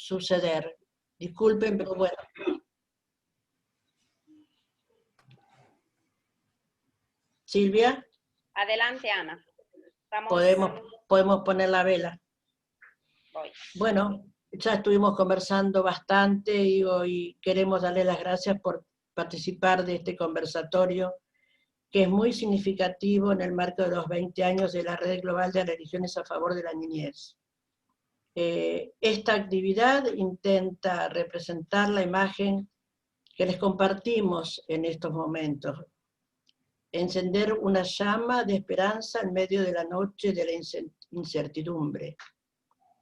suceder. Disculpen, pero bueno. Silvia. Adelante, Ana. Podemos poner la vela. Voy. Bueno, ya estuvimos conversando bastante y queremos darle las gracias por participar de este conversatorio, que es muy significativo en el marco de los 20 años de la Red Global de Religiones a Favor de la Niñez. Esta actividad intenta representar la imagen que les compartimos en estos momentos, encender una llama de esperanza en medio de la noche de la incertidumbre.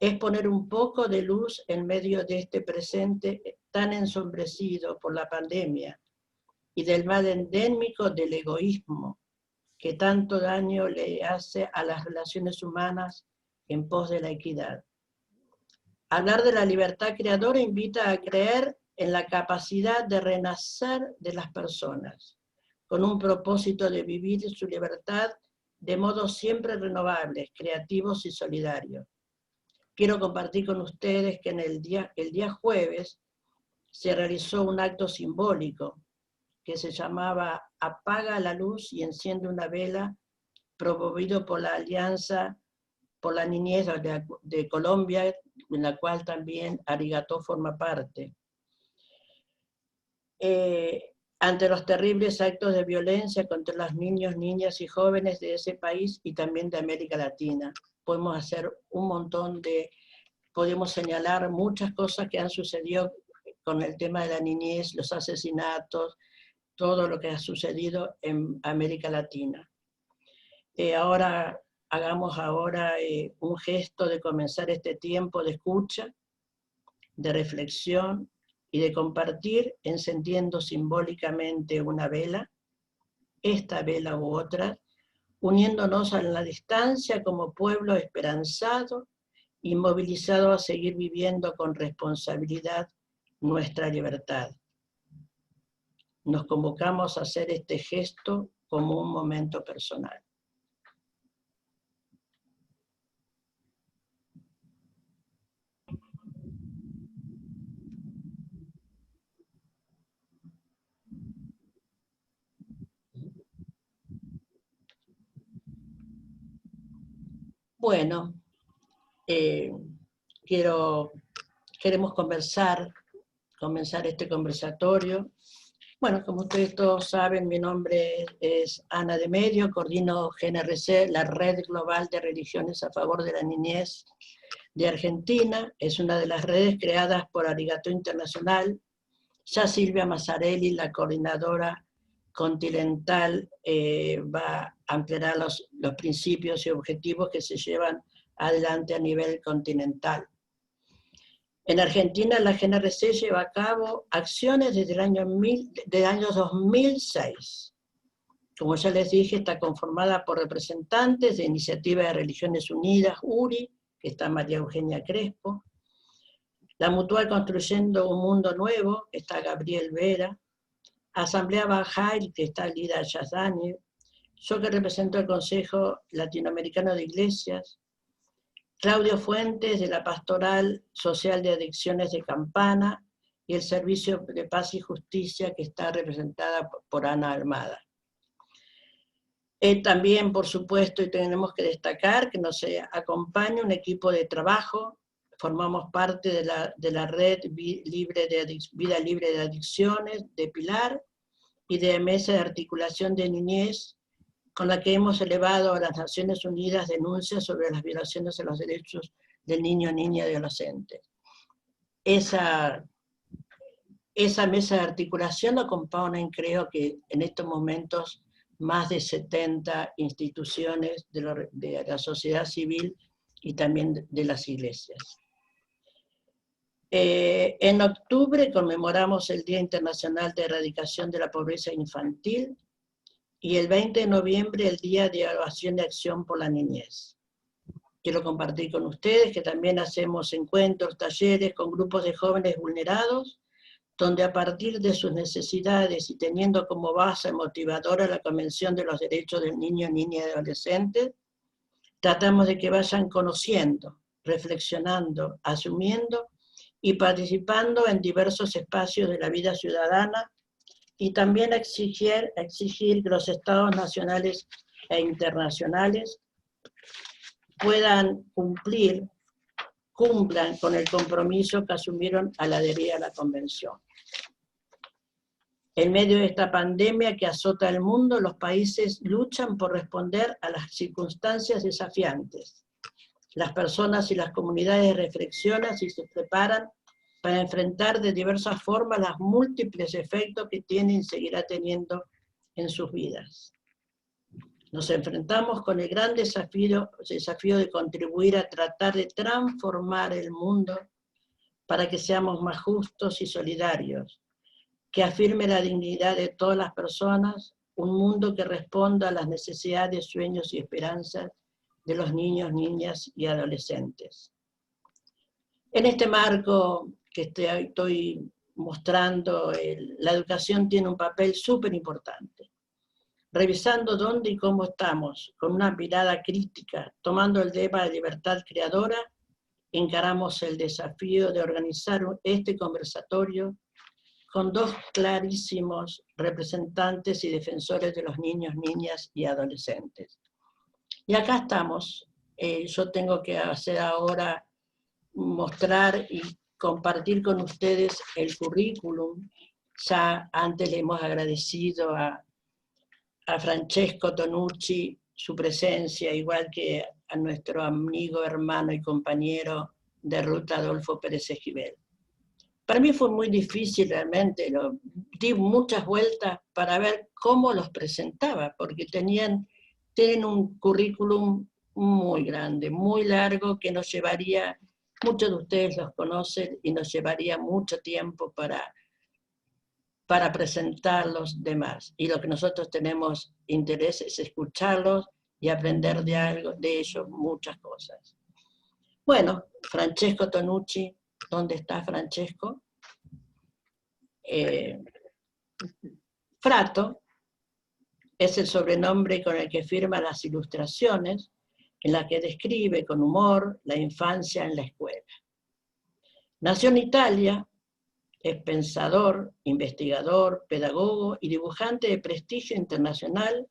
Es poner un poco de luz en medio de este presente tan ensombrecido por la pandemia y del mal endémico del egoísmo que tanto daño le hace a las relaciones humanas en pos de la equidad. Hablar de la libertad creadora invita a creer en la capacidad de renacer de las personas, con un propósito de vivir su libertad de modos siempre renovables, creativos y solidarios. Quiero compartir con ustedes que el día jueves se realizó un acto simbólico que se llamaba Apaga la luz y enciende una vela, promovido por la Alianza por la Niñez de Colombia, en la cual también Arigató forma parte. Ante los terribles actos de violencia contra los niños, niñas y jóvenes de ese país y también de América Latina. Podemos hacer un montón podemos señalar muchas cosas que han sucedido con el tema de la niñez, los asesinatos, todo lo que ha sucedido en América Latina. Hagamos ahora un gesto de comenzar este tiempo de escucha, de reflexión y de compartir, encendiendo simbólicamente una vela, esta vela u otra, uniéndonos a la distancia como pueblo esperanzado y movilizado a seguir viviendo con responsabilidad nuestra libertad. Nos convocamos a hacer este gesto como un momento personal. Bueno, queremos comenzar este conversatorio. Bueno, como ustedes todos saben, mi nombre es Ana de Medio, coordino GNRC, la Red Global de Religiones a Favor de la Niñez de Argentina. Es una de las redes creadas por Arigató Internacional. Ya Silvia Mazzarelli, la coordinadora continental, va a ampliar los principios y objetivos que se llevan adelante a nivel continental. En Argentina, la GNRC lleva a cabo acciones desde el año 2006. Como ya les dije, está conformada por representantes de Iniciativa de Religiones Unidas, URI, que está María Eugenia Crespo, la Mutual Construyendo un Mundo Nuevo, que está Gabriel Vera, Asamblea Bahá'í, que está Lida Yazdani, yo que represento el Consejo Latinoamericano de Iglesias, Claudio Fuentes de la Pastoral Social de Adicciones de Campana y el Servicio de Paz y Justicia, que está representada por Ana Almada. También, por supuesto, y tenemos que destacar que nos acompaña un equipo de trabajo. Formamos parte de la Red Vida Libre de Adicciones de Pilar y de Mesa de Articulación de Niñez, con la que hemos elevado a las Naciones Unidas denuncias sobre las violaciones de los derechos del niño, niña y adolescente. Esa mesa de articulación la componen, creo que en estos momentos, más de 70 instituciones de la sociedad civil y también de las iglesias. En octubre conmemoramos el Día Internacional de Erradicación de la Pobreza Infantil y el 20 de noviembre el Día de Evaluación de Acción por la Niñez. Quiero compartir con ustedes que también hacemos encuentros, talleres con grupos de jóvenes vulnerados, donde a partir de sus necesidades y teniendo como base motivadora la Convención de los Derechos del Niño, Niña y Adolescente, tratamos de que vayan conociendo, reflexionando, asumiendo y participando en diversos espacios de la vida ciudadana, y también exigir que los estados nacionales e internacionales puedan cumplan con el compromiso que asumieron al adherir a la Convención. En medio de esta pandemia que azota el mundo, los países luchan por responder a las circunstancias desafiantes. Las personas y las comunidades reflexionan y se preparan para enfrentar de diversas formas los múltiples efectos que tiene y seguirá teniendo en sus vidas. Nos enfrentamos con el gran desafío de contribuir a tratar de transformar el mundo para que seamos más justos y solidarios, que afirme la dignidad de todas las personas, un mundo que responda a las necesidades, sueños y esperanzas de los niños, niñas y adolescentes. En este marco que estoy mostrando, la educación tiene un papel súper importante. Revisando dónde y cómo estamos, con una mirada crítica, tomando el tema de libertad creadora, encaramos el desafío de organizar este conversatorio con dos clarísimos representantes y defensores de los niños, niñas y adolescentes. Y acá estamos. Yo tengo que hacer ahora, mostrar y compartir con ustedes el currículum. Ya antes le hemos agradecido a Francesco Tonucci su presencia, igual que a nuestro amigo, hermano y compañero de ruta Adolfo Pérez Esquivel. Para mí fue muy difícil realmente, di muchas vueltas para ver cómo los presentaba, porque tienen un currículum muy grande, muy largo, que nos llevaría, muchos de ustedes los conocen, y nos llevaría mucho tiempo para presentar los demás. Y lo que nosotros tenemos interés es escucharlos y aprender de ellos muchas cosas. Bueno, Francesco Tonucci, ¿dónde está Francesco? Frato es el sobrenombre con el que firma las ilustraciones, en la que describe con humor la infancia en la escuela. Nació en Italia, es pensador, investigador, pedagogo y dibujante de prestigio internacional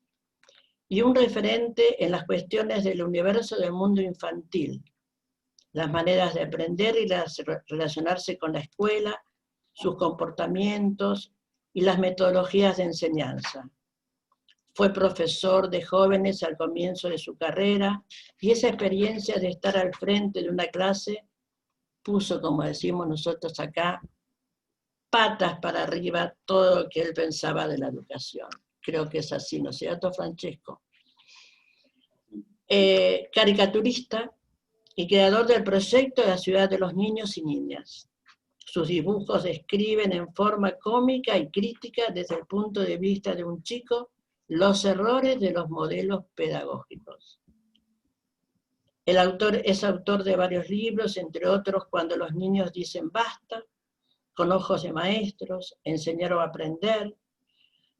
y un referente en las cuestiones del universo del mundo infantil, las maneras de aprender y relacionarse con la escuela, sus comportamientos y las metodologías de enseñanza. Fue profesor de jóvenes al comienzo de su carrera y esa experiencia de estar al frente de una clase puso, como decimos nosotros acá, patas para arriba todo lo que él pensaba de la educación. Creo que es así, ¿no es cierto, Francesco? Caricaturista y creador del proyecto de la ciudad de los niños y niñas. Sus dibujos describen en forma cómica y crítica desde el punto de vista de un chico los errores de los modelos pedagógicos. El autor es autor de varios libros, entre otros Cuando los niños dicen basta, Con ojos de maestros, Enseñar o aprender.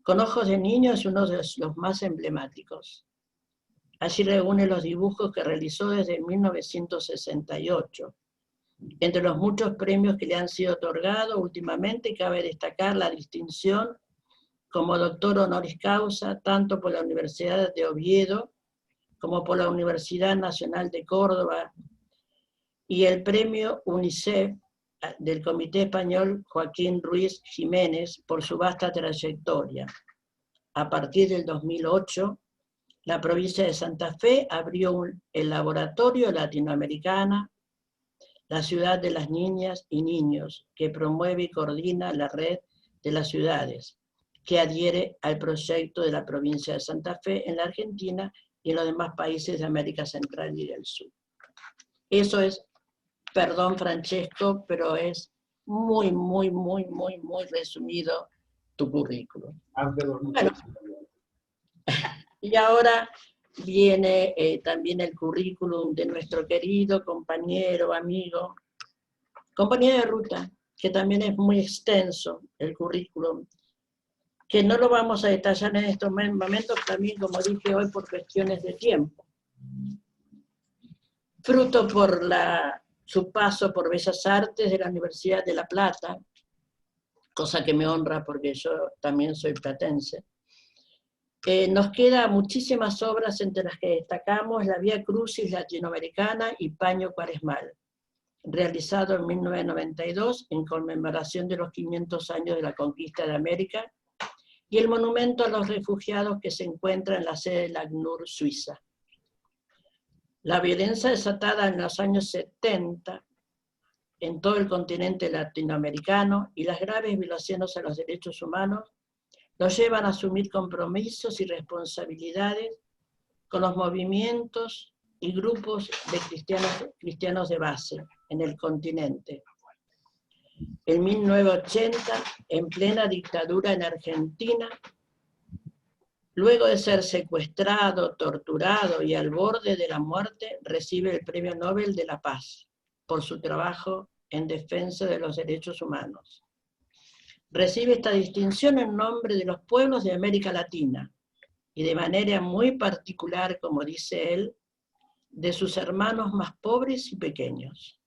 Con ojos de niños es uno de los más emblemáticos. Allí reúne los dibujos que realizó desde 1968. Entre los muchos premios que le han sido otorgados últimamente, cabe destacar la distinción como doctor honoris causa, tanto por la Universidad de Oviedo como por la Universidad Nacional de Córdoba, y el premio UNICEF del Comité Español Joaquín Ruiz Jiménez por su vasta trayectoria. A partir del 2008, la provincia de Santa Fe abrió el Laboratorio Latinoamericana, la Ciudad de las Niñas y Niños, que promueve y coordina la red de las ciudades, que adhiere al proyecto de la provincia de Santa Fe en la Argentina y en los demás países de América Central y del Sur. Eso es, perdón Francesco, pero es muy, muy, muy, muy, muy resumido tu currículum. Bueno, y ahora viene también el currículum de nuestro querido compañero, amigo, compañero de ruta, que también es muy extenso el currículum, que no lo vamos a detallar en estos momentos, también como dije hoy, por cuestiones de tiempo. Fruto por la su paso por Bellas Artes de la Universidad de La Plata, cosa que me honra porque yo también soy platense. Nos quedan muchísimas obras entre las que destacamos la Vía Crucis Latinoamericana y Paño Cuaresmal, realizado en 1992 en conmemoración de los 500 años de la conquista de América, y el monumento a los refugiados que se encuentra en la sede de la ACNUR Suiza. La violencia desatada en los años 70 en todo el continente latinoamericano y las graves violaciones a los derechos humanos los llevan a asumir compromisos y responsabilidades con los movimientos y grupos de cristianos de base en el continente. En 1980, en plena dictadura en Argentina, luego de ser secuestrado, torturado y al borde de la muerte, recibe el Premio Nobel de la Paz por su trabajo en defensa de los derechos humanos. Recibe esta distinción en nombre de los pueblos de América Latina y de manera muy particular, como dice él, de sus hermanos más pobres y pequeños.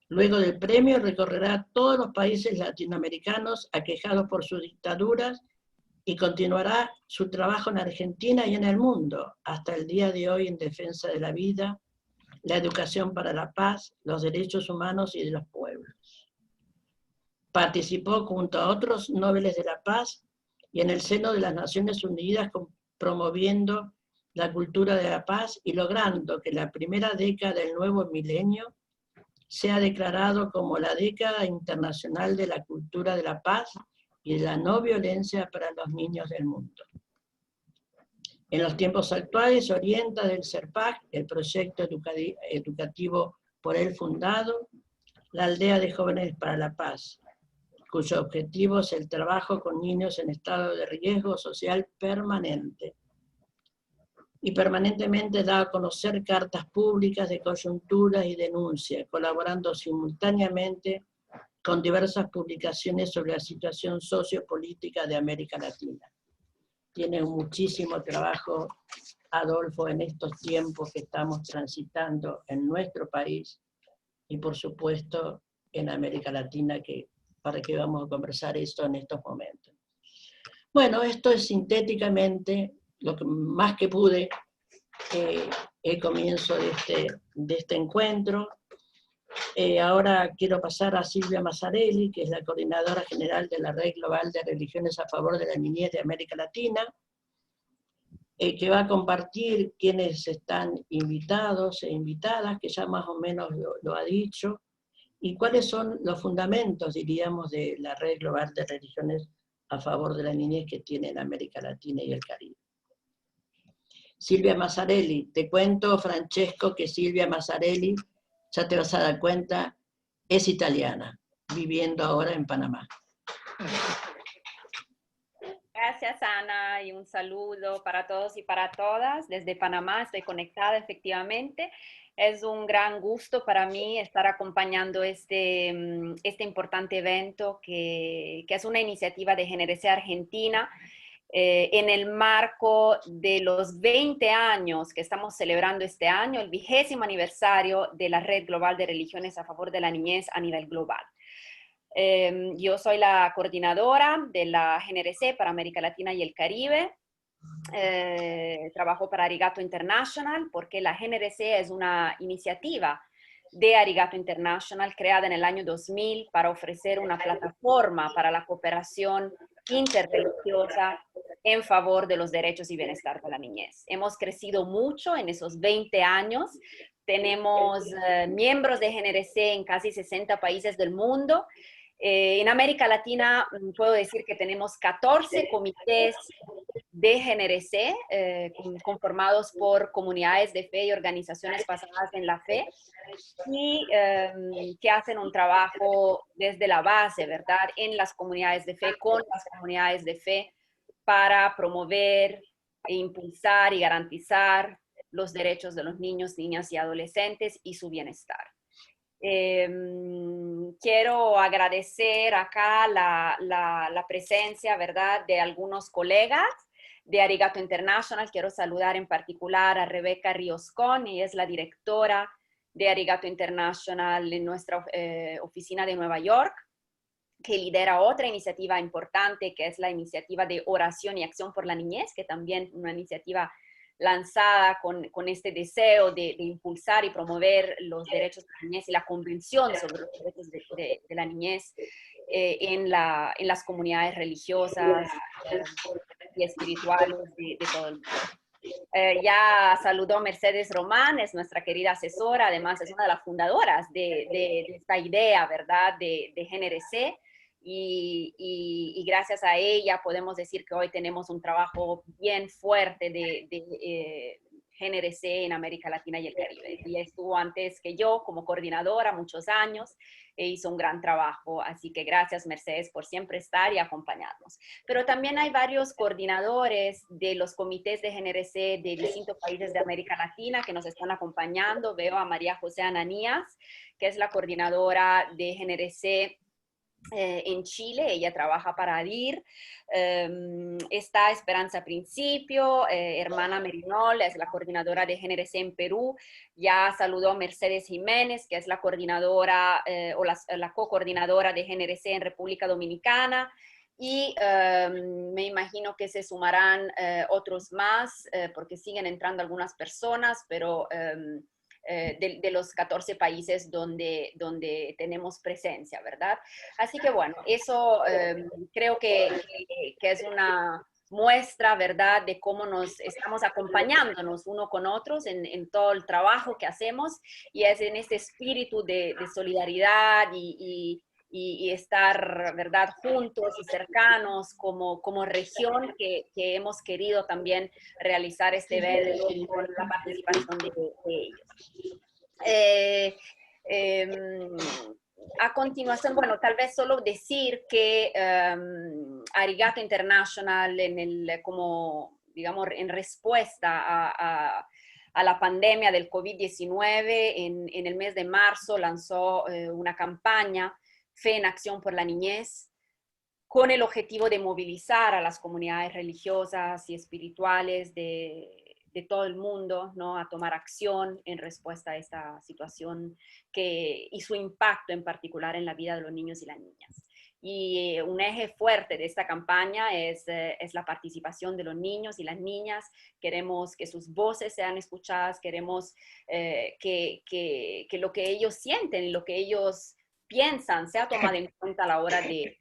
Luego del premio recorrerá todos los países latinoamericanos aquejados por sus dictaduras y continuará su trabajo en Argentina y en el mundo hasta el día de hoy en defensa de la vida, la educación para la paz, los derechos humanos y de los pueblos. Participó junto a otros Nobeles de la Paz y en el seno de las Naciones Unidas promoviendo la cultura de la paz y logrando que la primera década del nuevo milenio sea declarado como la década internacional de la cultura de la paz y de la no violencia para los niños del mundo. En los tiempos actuales orienta del CERPAC, el proyecto educativo por él fundado, la Aldea de Jóvenes para la Paz, cuyo objetivo es el trabajo con niños en estado de riesgo social permanente. Y permanentemente da a conocer cartas públicas de coyuntura y denuncia, colaborando simultáneamente con diversas publicaciones sobre la situación sociopolítica de América Latina. Tiene muchísimo trabajo, Adolfo, en estos tiempos que estamos transitando en nuestro país y por supuesto en América Latina, para que vamos a conversar esto en estos momentos. Bueno, esto es sintéticamente lo que más que pude el comienzo de este encuentro. Ahora quiero pasar a Silvia Mazzarelli, que es la coordinadora general de la Red Global de Religiones a Favor de la Niñez de América Latina, que va a compartir quienes están invitados e invitadas, que ya más o menos lo ha dicho, y cuáles son los fundamentos, diríamos, de la Red Global de Religiones a Favor de la Niñez que tiene en América Latina y el Caribe. Silvia Mazzarelli, te cuento, Francesco, que Silvia Mazzarelli, ya te vas a dar cuenta, es italiana, viviendo ahora en Panamá. Gracias, Ana, y un saludo para todos y para todas. Desde Panamá estoy conectada, efectivamente. Es un gran gusto para mí estar acompañando este importante evento que es una iniciativa de GNRC Argentina en el marco de los 20 años que estamos celebrando este año, el 20º aniversario de la Red Global de Religiones a Favor de la Niñez a nivel global. Yo soy la coordinadora de la GNRC para América Latina y el Caribe. Trabajo para Arigato International porque la GNRC es una iniciativa de Arigato International creada en el año 2000 para ofrecer una plataforma para la cooperación interreligiosa en favor de los derechos y bienestar de la niñez. Hemos crecido mucho en esos 20 años. Tenemos miembros de GNRC en casi 60 países del mundo. En América Latina puedo decir que tenemos 14 comités de GNRC conformados por comunidades de fe y organizaciones basadas en la fe y que hacen un trabajo desde la base, ¿verdad? En las comunidades de fe, con las comunidades de fe, para promover e impulsar y garantizar los derechos de los niños, niñas y adolescentes y su bienestar. Quiero agradecer acá la presencia, ¿verdad?, de algunos colegas de Arigato International. Quiero saludar en particular a Rebeca Rioscón, ella es la directora de Arigato International en nuestra oficina de Nueva York, que lidera otra iniciativa importante, que es la iniciativa de oración y acción por la niñez, que también una iniciativa lanzada con este deseo de impulsar y promover los derechos de la niñez y la convención sobre los derechos de la niñez en las comunidades religiosas y espirituales de todo el mundo. Ya saludó Mercedes Román, es nuestra querida asesora, además es una de las fundadoras de esta idea, ¿verdad?, de GNRC. Y gracias a ella podemos decir que hoy tenemos un trabajo bien fuerte de GNRC en América Latina y el Caribe. Ella estuvo antes que yo como coordinadora muchos años e hizo un gran trabajo, así que gracias Mercedes por siempre estar y acompañarnos. Pero también hay varios coordinadores de los comités de GNRC de distintos países de América Latina que nos están acompañando. Veo a María José Ananías, que es la coordinadora de GNRC en Chile, ella trabaja para ADIR. Está Esperanza Principio, hermana Merinol, es la coordinadora de GNRC en Perú. Ya saludó a Mercedes Jiménez, que es la coordinadora o la co-coordinadora de GNRC en República Dominicana. Y me imagino que se sumarán otros más, porque siguen entrando algunas personas, pero de los 14 países donde tenemos presencia, ¿verdad? Así que bueno, eso creo que es una muestra, ¿verdad?, de cómo nos estamos acompañándonos uno con otros en todo el trabajo que hacemos, y es en este espíritu de solidaridad y estar, ¿verdad?, juntos y cercanos como región que hemos querido también realizar este evento con la participación de ellos. A continuación, bueno, tal vez solo decir que Arigato International como, digamos, en respuesta a la pandemia del COVID-19, en el mes de marzo lanzó una campaña, Fe en Acción por la Niñez, con el objetivo de movilizar a las comunidades religiosas y espirituales de todo el mundo, ¿no?, a tomar acción en respuesta a esta situación y su impacto en particular en la vida de los niños y las niñas. Y un eje fuerte de esta campaña es la participación de los niños y las niñas. Queremos que sus voces sean escuchadas, queremos que lo que ellos sienten y lo que ellos piensan sea tomado en cuenta a la hora de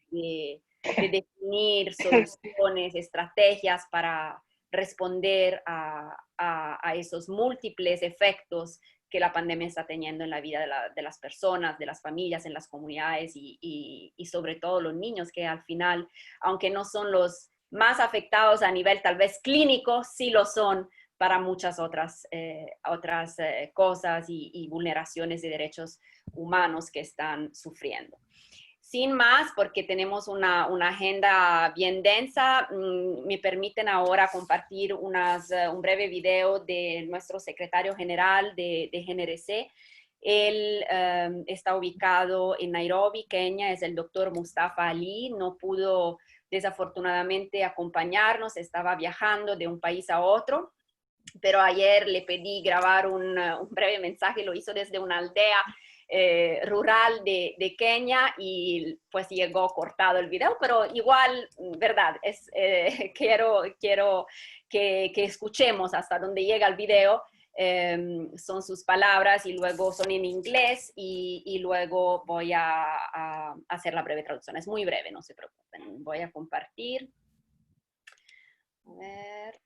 definir soluciones, estrategias para responder a esos múltiples efectos que la pandemia está teniendo en la vida de las personas, de las familias, en las comunidades y sobre todo los niños, que al final, aunque no son los más afectados a nivel tal vez clínico, sí lo son para muchas otras cosas y vulneraciones de derechos humanos que están sufriendo. Sin más, porque tenemos una agenda bien densa, me permiten ahora compartir un breve video de nuestro secretario general de GNRC. Él está ubicado en Nairobi, Kenia, es el doctor Mustafa Ali. No pudo desafortunadamente acompañarnos, estaba viajando de un país a otro, pero ayer le pedí grabar un breve mensaje, lo hizo desde una aldea rural de Kenia y pues llegó cortado el video, pero igual, verdad, quiero que escuchemos hasta donde llega el video. Son sus palabras y luego son en inglés y luego voy a hacer la breve traducción. Es muy breve, no se preocupen. Voy a compartir. A ver.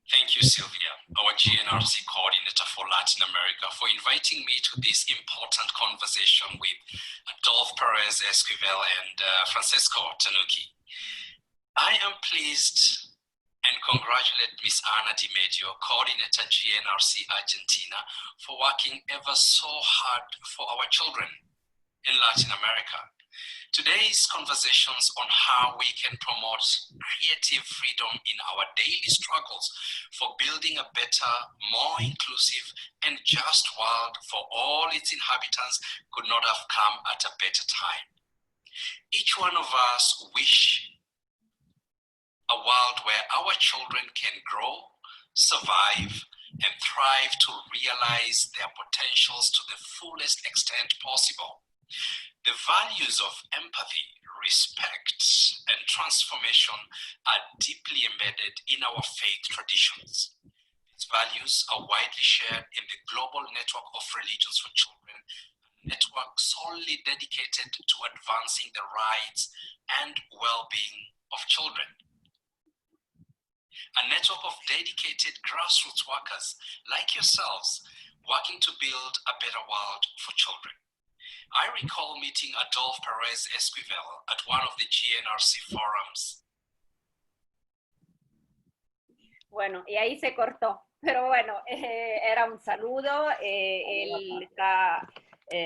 Thank you, Sylvia, our GNRC coordinator for Latin America, for inviting me to this important conversation with Adolphe Perez Esquivel and Francisco Tanuki. I am pleased and congratulate Ms. Ana Di Medio, coordinator GNRC Argentina, for working ever so hard for our children in Latin America. Today's conversations on how we can promote creative freedom in our daily struggles for building a better, more inclusive and just world for all its inhabitants could not have come at a better time. Each one of us wish a world where our children can grow, survive, and thrive to realize their potentials to the fullest extent possible. The values of empathy, respect, and transformation are deeply embedded in our faith traditions. These values are widely shared in the Global Network of Religions for Children, a network solely dedicated to advancing the rights and well-being of children. A network of dedicated grassroots workers like yourselves working to build a better world for children. I recall meeting Adolphe Perez Esquivel at one of the GNRC forums. Bueno, y ahí se cortó, pero bueno, era un saludo, él está,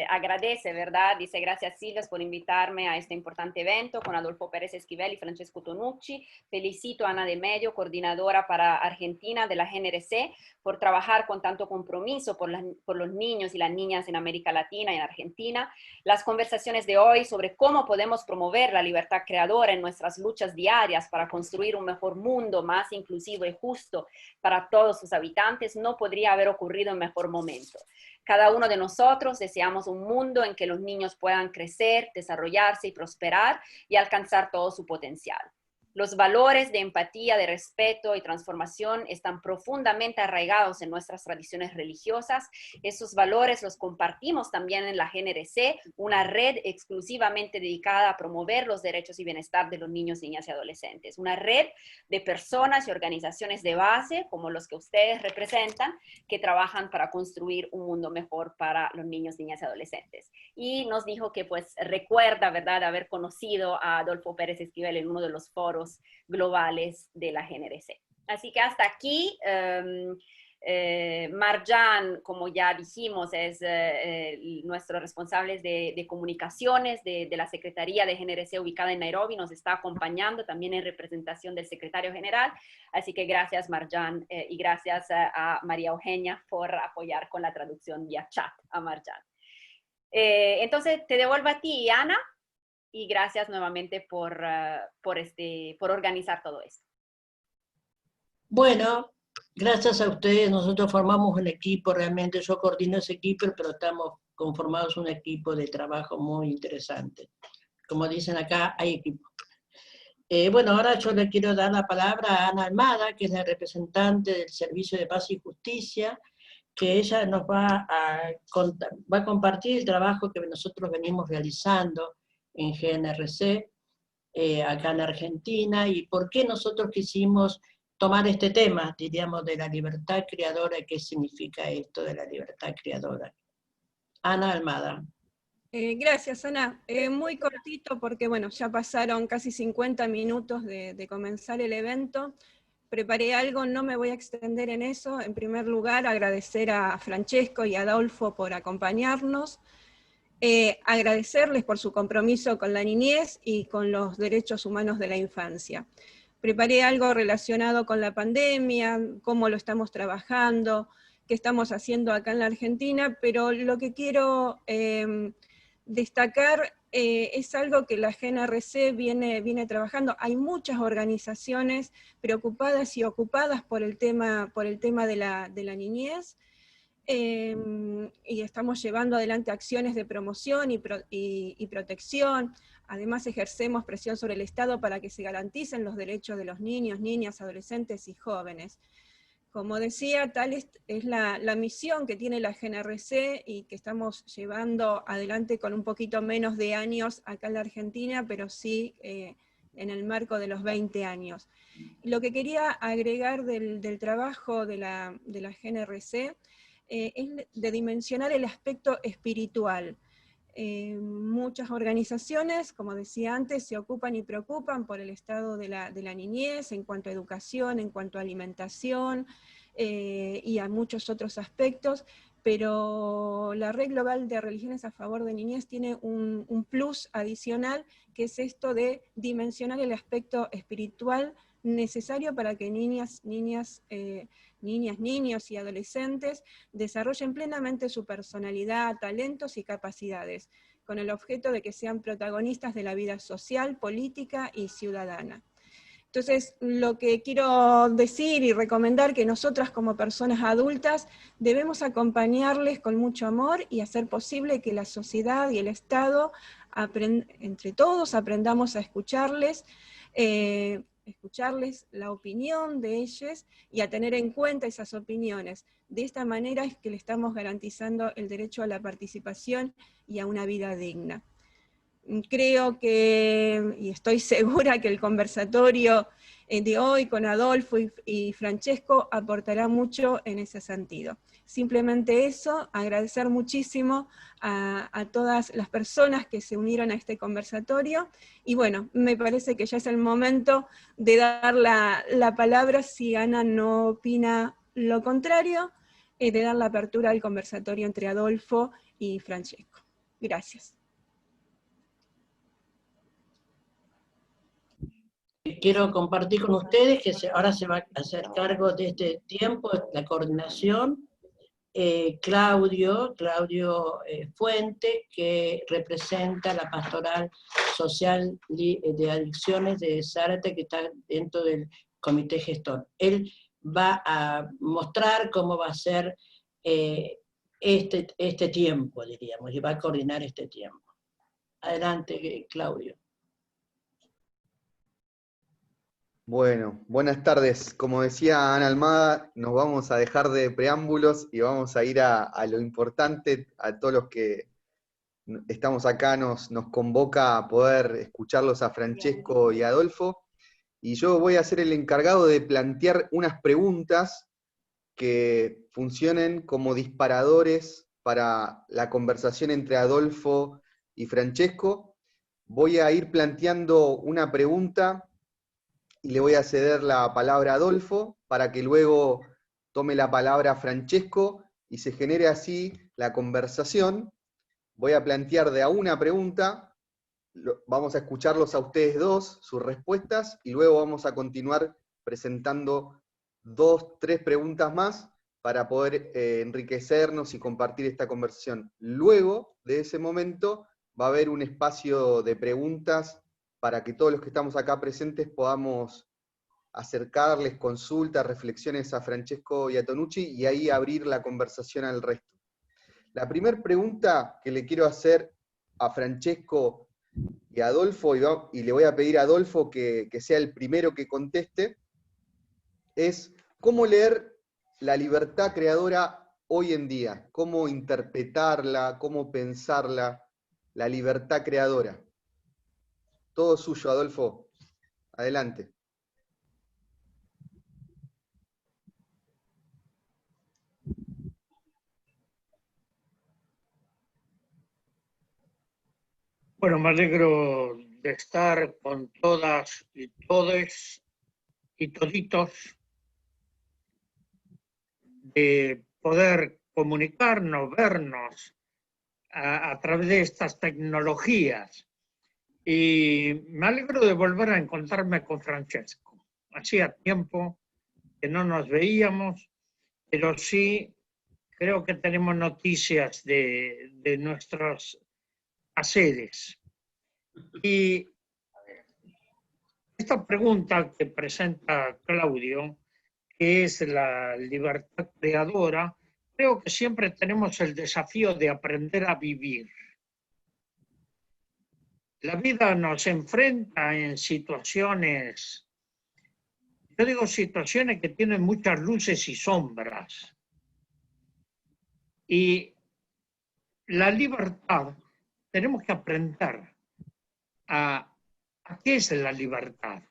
agradece, ¿verdad? Dice, gracias Silvias por invitarme a este importante evento con Adolfo Pérez Esquivel y Francesco Tonucci. Felicito a Ana de Medio, coordinadora para Argentina de la GNRC, por trabajar con tanto compromiso por los niños y las niñas en América Latina y en Argentina. Las conversaciones de hoy sobre cómo podemos promover la libertad creadora en nuestras luchas diarias para construir un mejor mundo más inclusivo y justo para todos sus habitantes no podría haber ocurrido en mejor momento. Cada uno de nosotros deseamos un mundo en que los niños puedan crecer, desarrollarse y prosperar y alcanzar todo su potencial. Los valores de empatía, de respeto y transformación están profundamente arraigados en nuestras tradiciones religiosas. Esos valores los compartimos también en la GNRC, una red exclusivamente dedicada a promover los derechos y bienestar de los niños, niñas y adolescentes. Una red de personas y organizaciones de base, como los que ustedes representan, que trabajan para construir un mundo mejor para los niños, niñas y adolescentes. Y nos dijo que pues recuerda, ¿verdad?, haber conocido a Adolfo Pérez Esquivel en uno de los foros globales de la GNRC. Así que hasta aquí, Marjan, como ya dijimos, es nuestro responsable de comunicaciones de la Secretaría de GNRC ubicada en Nairobi, nos está acompañando también en representación del secretario general, así que gracias Marjan y gracias a María Eugenia por apoyar con la traducción vía chat a Marjan. Entonces te devuelvo a ti, Ana, y gracias nuevamente por organizar todo esto. Bueno, gracias a ustedes, nosotros formamos un equipo, realmente yo coordino ese equipo, pero estamos conformados un equipo de trabajo muy interesante. Como dicen acá, hay equipo. Bueno, ahora yo le quiero dar la palabra a Ana Almada, que es la representante del Servicio de Paz y Justicia, que ella nos va a compartir el trabajo que nosotros venimos realizando en GNRC, acá en Argentina, y por qué nosotros quisimos tomar este tema, diríamos, de la libertad creadora, qué significa esto de la libertad creadora. Ana Almada. Gracias, Ana. Muy cortito porque, bueno, ya pasaron casi 50 minutos de comenzar el evento. Preparé algo, no me voy a extender en eso. En primer lugar, agradecer a Francesco y a Adolfo por acompañarnos. Agradecerles por su compromiso con la niñez y con los derechos humanos de la infancia. Preparé algo relacionado con la pandemia, cómo lo estamos trabajando, qué estamos haciendo acá en la Argentina, pero lo que quiero destacar es algo que la GNRC viene trabajando. Hay muchas organizaciones preocupadas y ocupadas por el tema de la niñez, y estamos llevando adelante acciones de promoción y protección. Además ejercemos presión sobre el Estado para que se garanticen los derechos de los niños, niñas, adolescentes y jóvenes. Como decía, tal es la misión que tiene la GNRC y que estamos llevando adelante con un poquito menos de años acá en la Argentina, pero sí en el marco de los 20 años. Lo que quería agregar del trabajo de la GNRC es de dimensionar el aspecto espiritual. Muchas organizaciones, como decía antes, se ocupan y preocupan por el estado de la niñez, en cuanto a educación, en cuanto a alimentación, y a muchos otros aspectos, pero la Red Global de Religiones a Favor de Niñez tiene un plus adicional, que es esto de dimensionar el aspecto espiritual necesario para que niñas, niños y adolescentes desarrollen plenamente su personalidad, talentos y capacidades, con el objeto de que sean protagonistas de la vida social, política y ciudadana. Entonces, lo que quiero decir y recomendar que nosotras como personas adultas debemos acompañarles con mucho amor y hacer posible que la sociedad y el Estado, entre todos, aprendamos a escucharles la opinión de ellos y a tener en cuenta esas opiniones. De esta manera es que le estamos garantizando el derecho a la participación y a una vida digna. Creo que, y estoy segura que el conversatorio de hoy con Adolfo y Francesco aportará mucho en ese sentido. Simplemente eso, agradecer muchísimo a todas las personas que se unieron a este conversatorio, y bueno, me parece que ya es el momento de dar la palabra, si Ana no opina lo contrario, de dar la apertura al conversatorio entre Adolfo y Francesco. Gracias. Quiero compartir con ustedes que ahora se va a hacer cargo de este tiempo, la coordinación, Claudio Fuente, que representa la Pastoral Social de Adicciones de Zárate, que está dentro del comité gestor. Él va a mostrar cómo va a ser este tiempo, diríamos, y va a coordinar este tiempo. Adelante, Claudio. Bueno, buenas tardes. Como decía Ana Almada, nos vamos a dejar de preámbulos y vamos a ir a lo importante. A todos los que estamos acá nos convoca a poder escucharlos a Francesco y a Adolfo. Y yo voy a ser el encargado de plantear unas preguntas que funcionen como disparadores para la conversación entre Adolfo y Francesco. Voy a ir planteando una pregunta y le voy a ceder la palabra a Adolfo para que luego tome la palabra Francesco y se genere así la conversación. Voy a plantear de a una pregunta, vamos a escucharlos a ustedes dos, sus respuestas, y luego vamos a continuar presentando 2, 3 preguntas más para poder enriquecernos y compartir esta conversación. Luego de ese momento va a haber un espacio de preguntas para que todos los que estamos acá presentes podamos acercarles consultas, reflexiones a Francesco y a Tonucci, y ahí abrir la conversación al resto. La primera pregunta que le quiero hacer a Francesco y a Adolfo, y le voy a pedir a Adolfo que sea el primero que conteste, es ¿cómo leer la libertad creadora hoy en día? ¿Cómo interpretarla? ¿Cómo pensarla? La libertad creadora. Todo suyo, Adolfo. Adelante. Bueno, me alegro de estar con todas y todes y toditos, de poder comunicarnos, vernos a través de estas tecnologías. Y me alegro de volver a encontrarme con Francesco. Hacía tiempo que no nos veíamos, pero sí creo que tenemos noticias de nuestros haceres. Y esta pregunta que presenta Claudio, que es la libertad creadora, creo que siempre tenemos el desafío de aprender a vivir. La vida nos enfrenta en situaciones, yo digo situaciones que tienen muchas luces y sombras. Y la libertad, tenemos que aprender a qué es la libertad.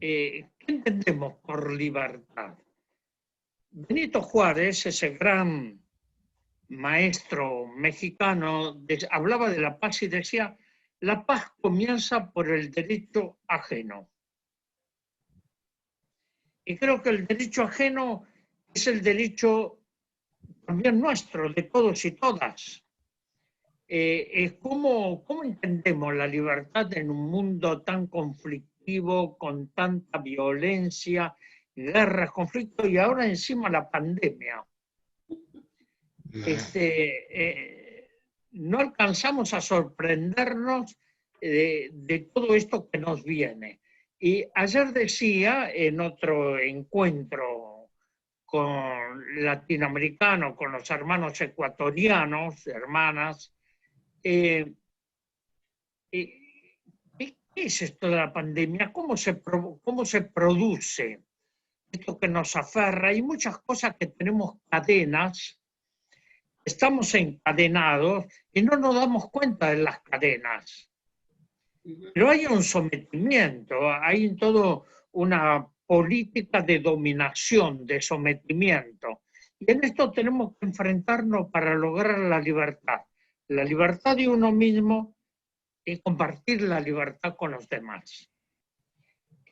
¿Qué entendemos por libertad? Benito Juárez, ese gran maestro mexicano, hablaba de la paz y decía, la paz comienza por el derecho ajeno. Y creo que el derecho ajeno es el derecho también nuestro, de todos y todas. ¿Cómo entendemos la libertad en un mundo tan conflictivo, con tanta violencia, guerras, conflictos y ahora encima la pandemia? No alcanzamos a sorprendernos de todo esto que nos viene. Y ayer decía en otro encuentro con latinoamericanos, con los hermanos ecuatorianos, hermanas, ¿qué es esto de la pandemia? ¿Cómo se produce esto que nos aferra? Hay muchas cosas que tenemos cadenas, estamos encadenados y no nos damos cuenta de las cadenas. Pero hay un sometimiento, hay todo una política de dominación, de sometimiento. Y en esto tenemos que enfrentarnos para lograr la libertad de uno mismo y compartir la libertad con los demás.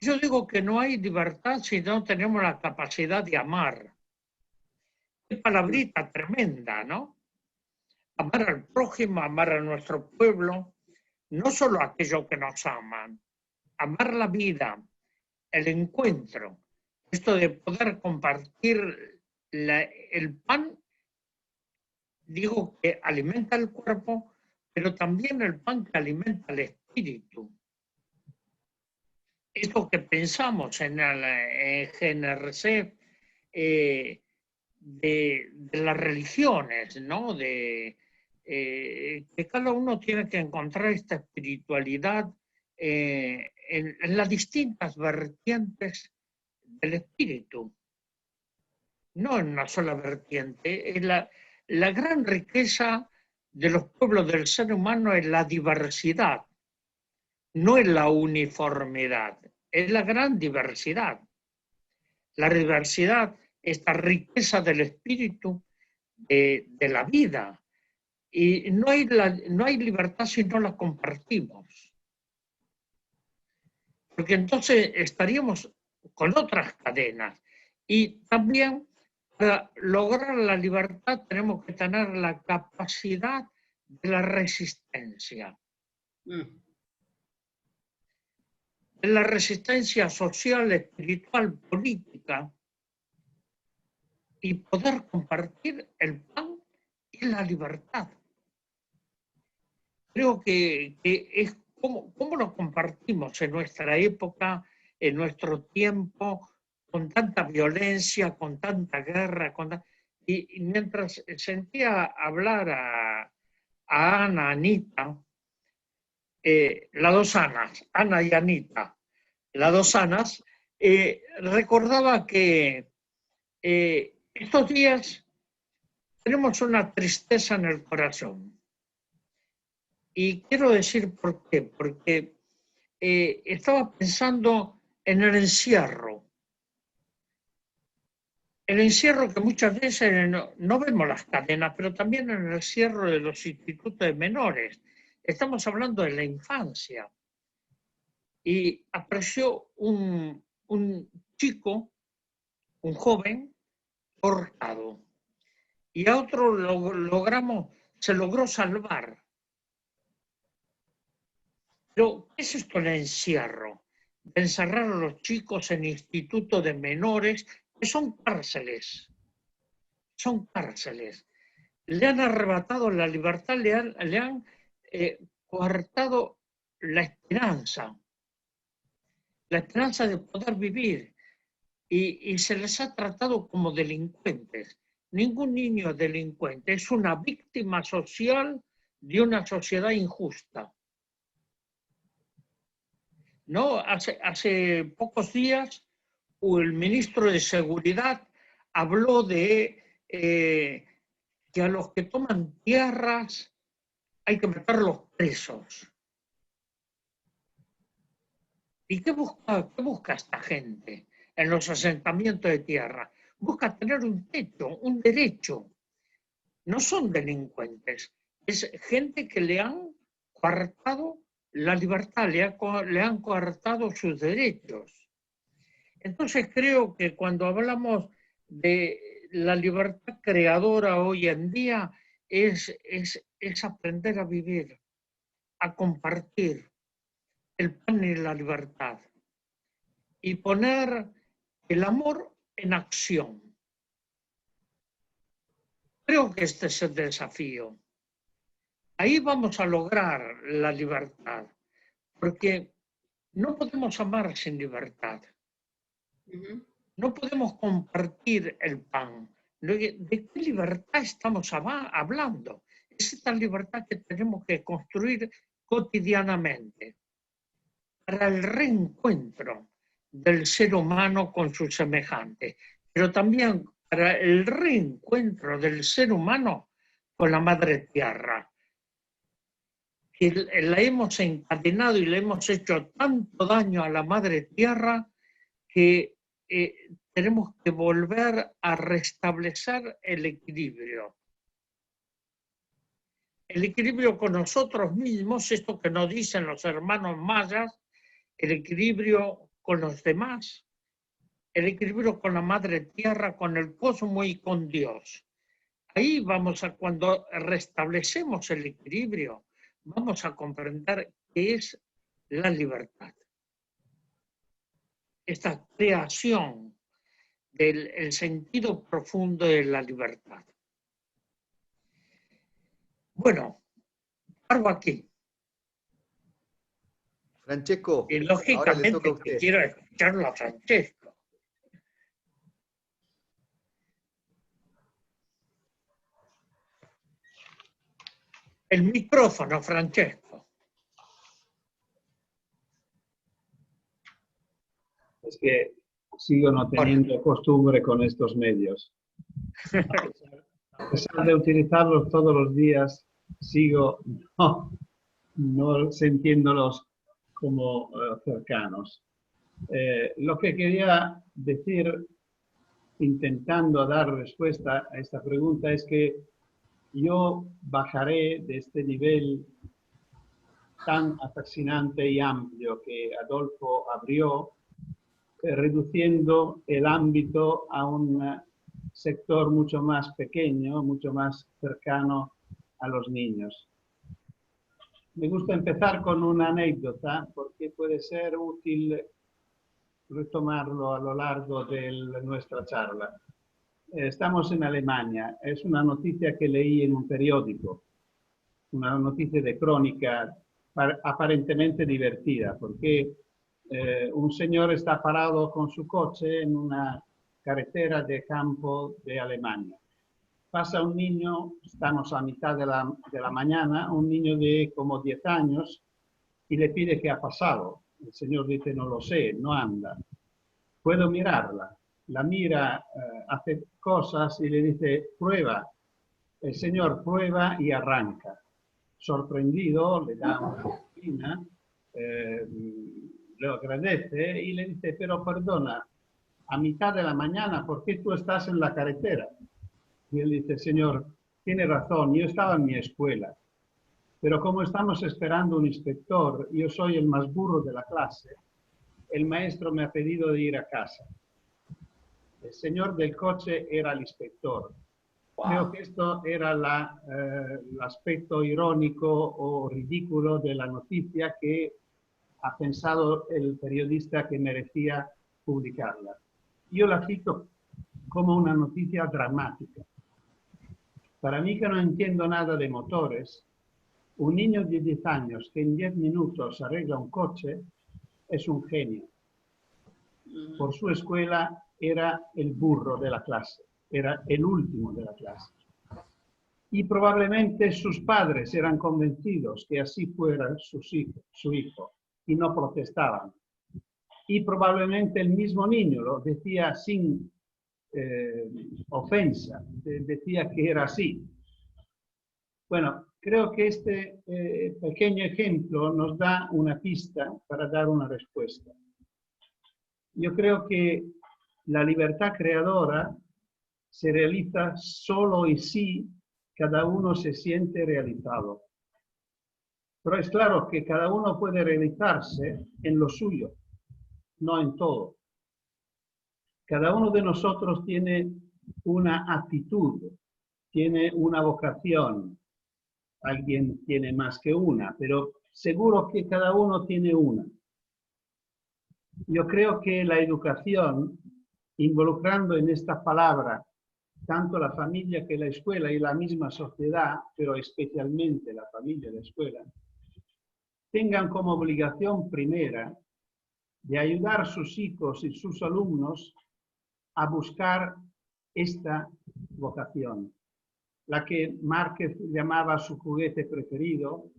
Yo digo que no hay libertad si no tenemos la capacidad de amar. Qué palabrita tremenda, ¿no? Amar al prójimo, amar a nuestro pueblo, no solo a aquellos que nos aman, amar la vida, el encuentro, esto de poder compartir el pan, digo que alimenta el cuerpo, pero también el pan que alimenta el espíritu. Esto que pensamos en el GNRC de las religiones, ¿no? Que cada uno tiene que encontrar esta espiritualidad en las distintas vertientes del espíritu. No en una sola vertiente. La gran riqueza de los pueblos del ser humano es la diversidad, no es la uniformidad, es la gran diversidad. La diversidad, esta riqueza del espíritu, de la vida. Y no hay libertad si no la compartimos. Porque entonces estaríamos con otras cadenas. Y también para lograr la libertad tenemos que tener la capacidad de la resistencia. De la resistencia social, espiritual, política, y poder compartir el pan y la libertad. Creo que es cómo lo compartimos en nuestra época, en nuestro tiempo, con tanta violencia, con tanta guerra. Y mientras sentía hablar a Ana, Anita, las dos Anas, Ana y Anita, las dos Anas, recordaba que estos días tenemos una tristeza en el corazón. Y quiero decir por qué. Porque estaba pensando en el encierro. El encierro que muchas veces no vemos las cadenas, pero también en el encierro de los institutos de menores. Estamos hablando de la infancia. Y apareció un chico, un joven, ahorcado. Y a otro se logró salvar. Pero, ¿qué es esto el encierro? De encerrar a los chicos en institutos de menores, que son cárceles. Son cárceles. Le han arrebatado la libertad, le han coartado la esperanza de poder vivir. Y se les ha tratado como delincuentes. Ningún niño es delincuente, es una víctima social de una sociedad injusta. ¿No? Hace pocos días el ministro de Seguridad habló de que a los que toman tierras hay que meterlos presos. ¿Y qué busca esta gente en los asentamientos de tierra? Busca tener un techo, un derecho. No son delincuentes, es gente que le han coartado la libertad, le han coartado sus derechos. Entonces creo que cuando hablamos de la libertad creadora hoy en día es aprender a vivir, a compartir el pan y la libertad y poner el amor en acción. Creo que este es el desafío. Ahí vamos a lograr la libertad, porque no podemos amar sin libertad. No podemos compartir el pan. ¿De qué libertad estamos hablando? Es esta libertad que tenemos que construir cotidianamente para el reencuentro del ser humano con sus semejantes, pero también para el reencuentro del ser humano con la madre tierra, que la hemos encadenado y le hemos hecho tanto daño a la madre tierra que tenemos que volver a restablecer el equilibrio. El equilibrio con nosotros mismos, esto que nos dicen los hermanos mayas, el equilibrio con los demás, el equilibrio con la madre tierra, con el cosmos y con Dios. Ahí cuando restablecemos el equilibrio, vamos a comprender qué es la libertad. Esta creación del sentido profundo de la libertad. Bueno, paro aquí. Francesco, Y ahora le lógicamente toca a usted. quiero escucharlo a Francesco. El micrófono, Francesco. Es que sigo no teniendo costumbre con estos medios. A pesar de utilizarlos todos los días, sigo no sintiéndolos como cercanos. Lo que quería decir, intentando dar respuesta a esta pregunta, es que yo bajaré de este nivel tan fascinante y amplio que Adolfo abrió, reduciendo el ámbito a un sector mucho más pequeño, mucho más cercano a los niños. Me gusta empezar con una anécdota porque puede ser útil retomarlo a lo largo de nuestra charla. Estamos en Alemania. Es una noticia que leí en un periódico, una noticia de crónica aparentemente divertida, porque un señor está parado con su coche en una carretera de campo de Alemania. Pasa un niño, estamos a mitad de la mañana, un niño de como 10 años, y le pide qué ha pasado. El señor dice, no lo sé, no anda. ¿Puedo mirarla? La mira, hace cosas y le dice, prueba. El señor prueba y arranca. Sorprendido, le da una disciplina, le agradece y le dice, pero perdona, a mitad de la mañana, ¿por qué tú estás en la carretera? Y él dice, señor, tiene razón, yo estaba en mi escuela, pero como estamos esperando un inspector, yo soy el más burro de la clase, el maestro me ha pedido de ir a casa. El señor del coche era el inspector. Wow. Creo que esto era el aspecto irónico o ridículo de la noticia que ha pensado el periodista que merecía publicarla. Yo la cito como una noticia dramática. Para mí, que no entiendo nada de motores, un niño de 10 años que en 10 minutos arregla un coche es un genio. Por su escuela era el burro de la clase, era el último de la clase. Y probablemente sus padres eran convencidos que así fuera su hijo y no protestaban. Y probablemente el mismo niño lo decía sin ofensa, decía que era así. Bueno, creo que este pequeño ejemplo nos da una pista para dar una respuesta. Yo creo que la libertad creadora se realiza solo y si cada uno se siente realizado. Pero es claro que cada uno puede realizarse en lo suyo, no en todo. Cada uno de nosotros tiene una actitud, tiene una vocación. Alguien tiene más que una, pero seguro que cada uno tiene una. Yo creo que la educación, involucrando en esta palabra tanto la familia que la escuela y la misma sociedad, pero especialmente la familia y la escuela, tengan como obligación primera de ayudar a sus hijos y sus alumnos a buscar esta vocación. La que Márquez llamaba su juguete preferido,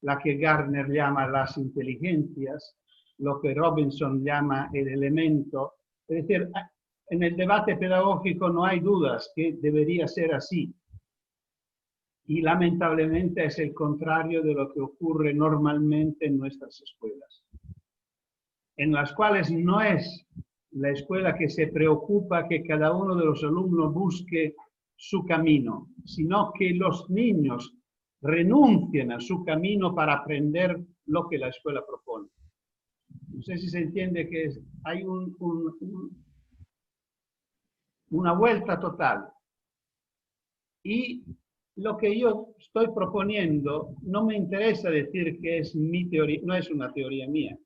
la que Gardner llama las inteligencias, lo que Robinson llama el elemento. Es decir, en el debate pedagógico no hay dudas que debería ser así. Y lamentablemente es el contrario de lo que ocurre normalmente en nuestras escuelas, en las cuales no es la escuela que se preocupa que cada uno de los alumnos busque su camino, sino que los niños renuncien a su camino para aprender lo que la escuela propone. No sé si se entiende que hay una vuelta total. Y lo que yo estoy proponiendo, no me interesa decir que es mi teoría, no es una teoría mía,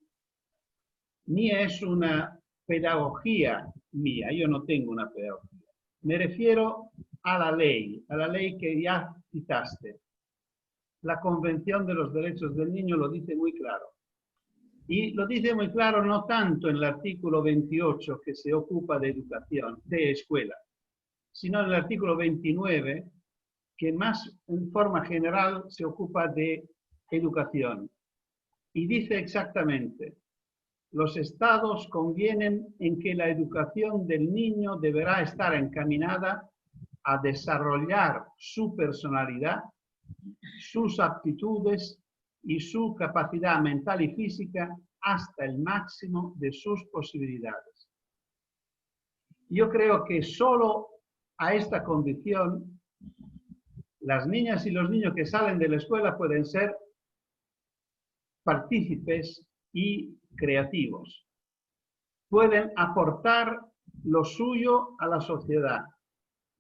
ni es una pedagogía mía, yo no tengo una pedagogía. Me refiero a la ley que ya citaste. La Convención de los Derechos del Niño lo dice muy claro. Y lo dice muy claro no tanto en el artículo 28 que se ocupa de educación, de escuela, sino en el artículo 29 que más en forma general se ocupa de educación. Y dice exactamente, los estados convienen en que la educación del niño deberá estar encaminada a desarrollar su personalidad, sus aptitudes y su capacidad mental y física hasta el máximo de sus posibilidades. Yo creo que solo a esta condición las niñas y los niños que salen de la escuela pueden ser partícipes y creativos. Pueden aportar lo suyo a la sociedad.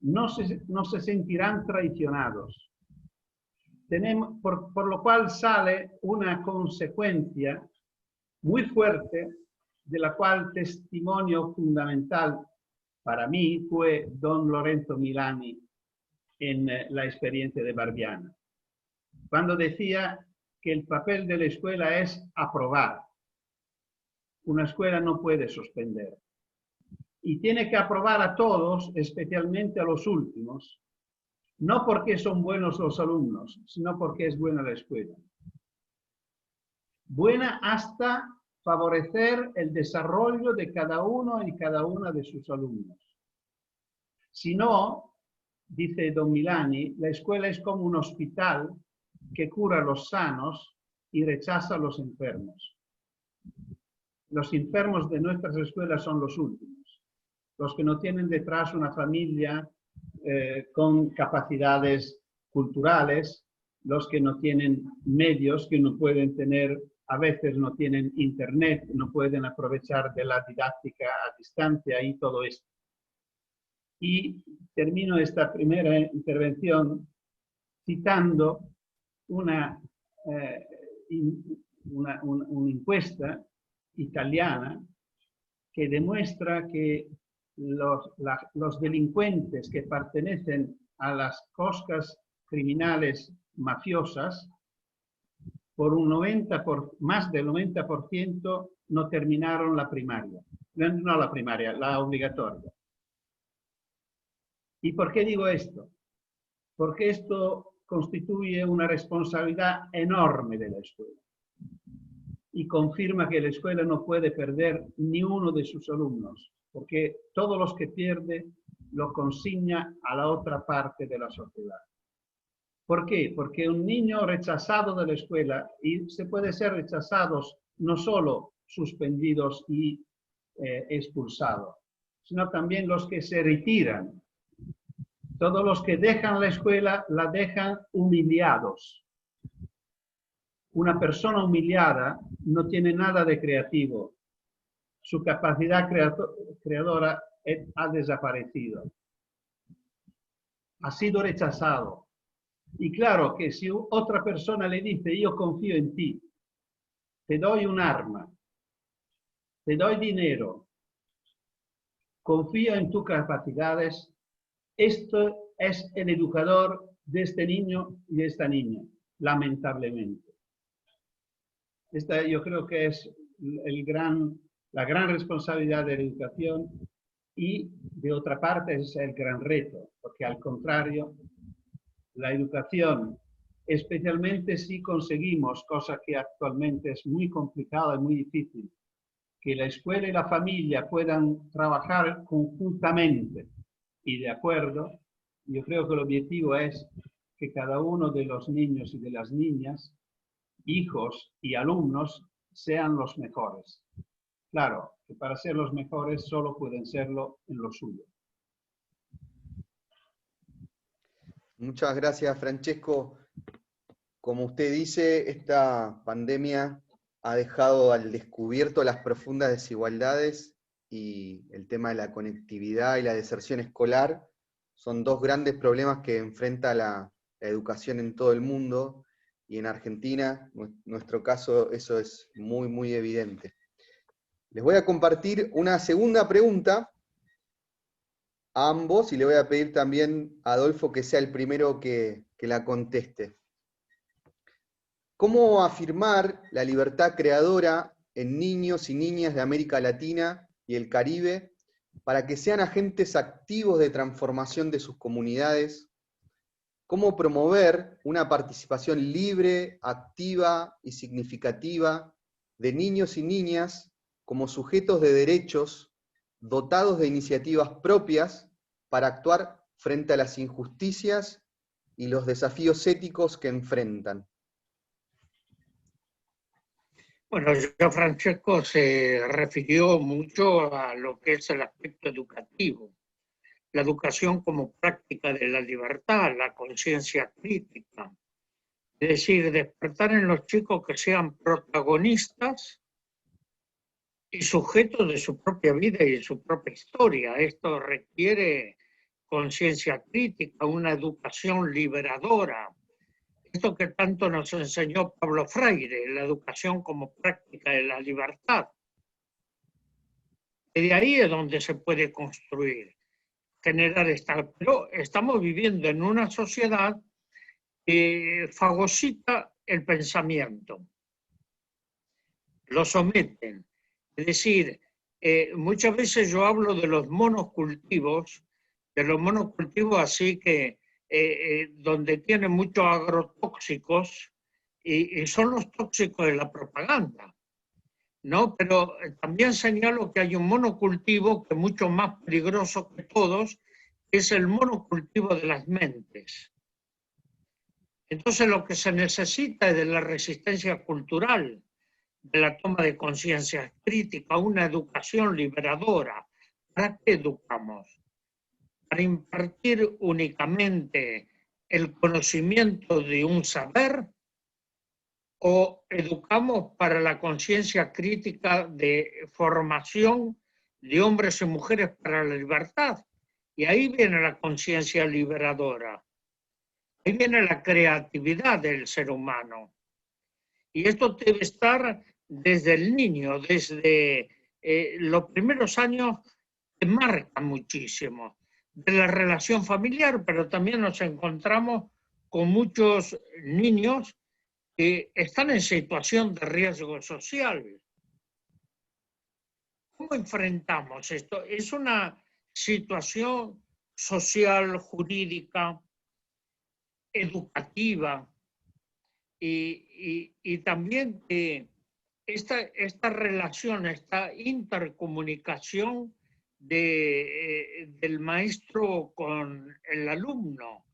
No se sentirán traicionados. Por lo cual sale una consecuencia muy fuerte, de la cual testimonio fundamental para mí fue don Lorenzo Milani en la experiencia de Barbiana, cuando decía que el papel de la escuela es aprobar. Una escuela no puede suspender. Y tiene que aprobar a todos, especialmente a los últimos, no porque son buenos los alumnos, sino porque es buena la escuela. Buena hasta favorecer el desarrollo de cada uno y cada una de sus alumnos. Si no, dice don Milani, la escuela es como un hospital que cura a los sanos y rechaza a los enfermos. Los enfermos de nuestras escuelas son los últimos, los que no tienen detrás una familia con capacidades culturales, los que no tienen medios, que no pueden tener, a veces no tienen internet, no pueden aprovechar de la didáctica a distancia y todo esto. Y termino esta primera intervención citando una encuesta italiana que demuestra que los delincuentes que pertenecen a las coscas criminales mafiosas, más del 90% no terminaron la primaria. No la primaria, la obligatoria. ¿Y por qué digo esto? Porque esto constituye una responsabilidad enorme de la escuela. Y confirma que la escuela no puede perder ni uno de sus alumnos, porque todos los que pierde lo consigna a la otra parte de la sociedad. ¿Por qué? Porque un niño rechazado de la escuela, y se puede ser rechazados no solo suspendidos y expulsados, sino también los que se retiran. Todos los que dejan la escuela la dejan humillados. Una persona humillada no tiene nada de creativo. Su capacidad creadora ha desaparecido. ha sido rechazado. Y claro que si otra persona le dice, yo confío en ti, te doy un arma, te doy dinero, confío en tus capacidades, esto es el educador de este niño y de esta niña, lamentablemente. Esta yo creo que es la gran responsabilidad de la educación y de otra parte es el gran reto, porque al contrario, la educación, especialmente si conseguimos, cosa que actualmente es muy complicada y muy difícil, que la escuela y la familia puedan trabajar conjuntamente y de acuerdo, yo creo que el objetivo es que cada uno de los niños y de las niñas, hijos y alumnos, sean los mejores. Claro, que para ser los mejores solo pueden serlo en lo suyo. Muchas gracias, Francesco. Como usted dice, esta pandemia ha dejado al descubierto las profundas desigualdades y el tema de la conectividad y la deserción escolar son dos grandes problemas que enfrenta la educación en todo el mundo, y en Argentina, en nuestro caso, eso es muy, muy evidente. Les voy a compartir una segunda pregunta a ambos, y le voy a pedir también a Adolfo que sea el primero que la conteste. ¿Cómo afirmar la libertad creadora en niños y niñas de América Latina y el Caribe para que sean agentes activos de transformación de sus comunidades? ¿Cómo promover una participación libre, activa y significativa de niños y niñas como sujetos de derechos dotados de iniciativas propias para actuar frente a las injusticias y los desafíos éticos que enfrentan? Bueno, ya Francesco se refirió mucho a lo que es el aspecto educativo. La educación como práctica de la libertad, la conciencia crítica. Es decir, despertar en los chicos que sean protagonistas y sujetos de su propia vida y de su propia historia. Esto requiere conciencia crítica, una educación liberadora. Esto que tanto nos enseñó Pablo Freire, la educación como práctica de la libertad. Y de ahí es donde se puede construir, generar esta. Pero estamos viviendo en una sociedad que fagocita el pensamiento, lo someten. Es decir, muchas veces yo hablo de los monocultivos así que donde tienen muchos agrotóxicos y son los tóxicos de la propaganda, ¿no? Pero también señalo que hay un monocultivo que es mucho más peligroso que todos, que es el monocultivo de las mentes. Entonces lo que se necesita es de la resistencia cultural, de la toma de conciencia crítica, una educación liberadora. ¿Para qué educamos? ¿Para impartir únicamente el conocimiento de un saber o educamos para la conciencia crítica de formación de hombres y mujeres para la libertad? Y ahí viene la conciencia liberadora. Ahí viene la creatividad del ser humano. Y esto debe estar desde el niño, desde los primeros años, que marcan muchísimo de la relación familiar, pero también nos encontramos con muchos niños que están en situación de riesgo social. ¿Cómo enfrentamos esto? Es una situación social, jurídica, educativa, y también que esta relación, esta intercomunicación del maestro con el alumno,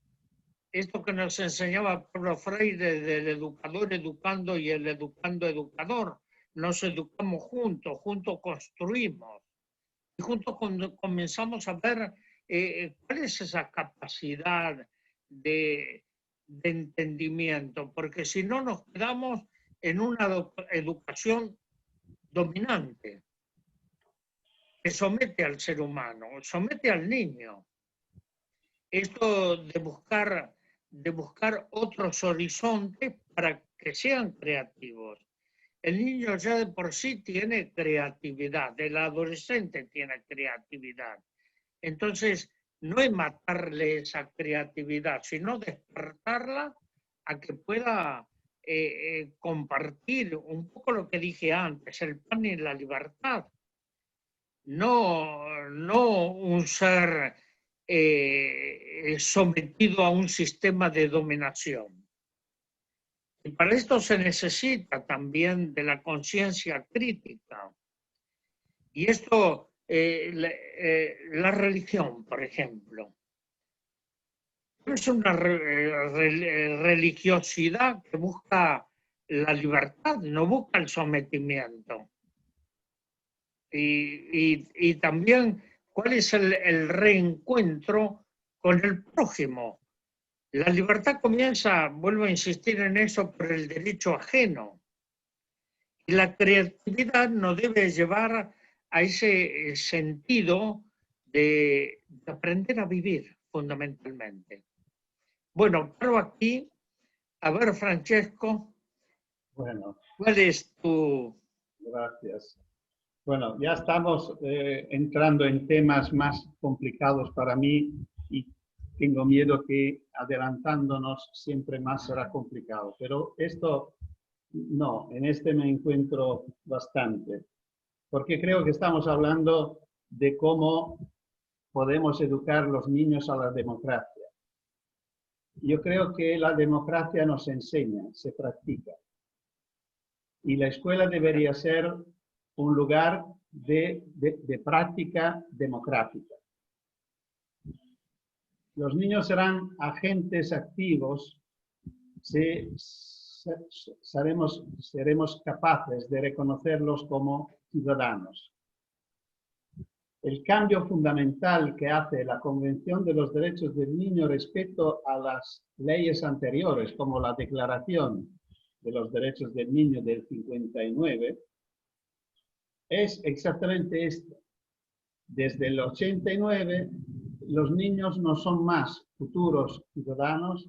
esto que nos enseñaba Pablo Freire del educador educando y el educando educador, nos educamos juntos construimos, y juntos comenzamos a ver cuál es esa capacidad de entendimiento, porque si no nos quedamos en una educación dominante que somete al ser humano, somete al niño. esto de buscar otros horizontes para que sean creativos. El niño ya de por sí tiene creatividad, el adolescente tiene creatividad. Entonces, no es matarle esa creatividad, sino despertarla a que pueda compartir un poco lo que dije antes, el pan y la libertad. No un ser sometido a un sistema de dominación. Y para esto se necesita también de la conciencia crítica. Y esto, la religión, por ejemplo, es una religiosidad que busca la libertad, no busca el sometimiento. Y también cuál es el reencuentro con el prójimo. La libertad comienza, vuelvo a insistir en eso, por el derecho ajeno. Y la creatividad nos debe llevar a ese sentido de aprender a vivir, fundamentalmente. Bueno, paro aquí. A ver, Francesco, Bueno, ¿cuál es tu...? gracias. Bueno, ya estamos entrando en temas más complicados para mí y tengo miedo que adelantándonos siempre más será complicado. Pero esto, no, en este me encuentro bastante. Porque creo que estamos hablando de cómo podemos educar a los niños a la democracia. Yo creo que la democracia no se enseña, se practica. Y la escuela debería ser un lugar de práctica democrática. Los niños serán agentes activos si seremos capaces de reconocerlos como ciudadanos. El cambio fundamental que hace la Convención de los Derechos del Niño respecto a las leyes anteriores, como la Declaración de los Derechos del Niño del 59, es exactamente esto. Desde el 89, los niños no son más futuros ciudadanos,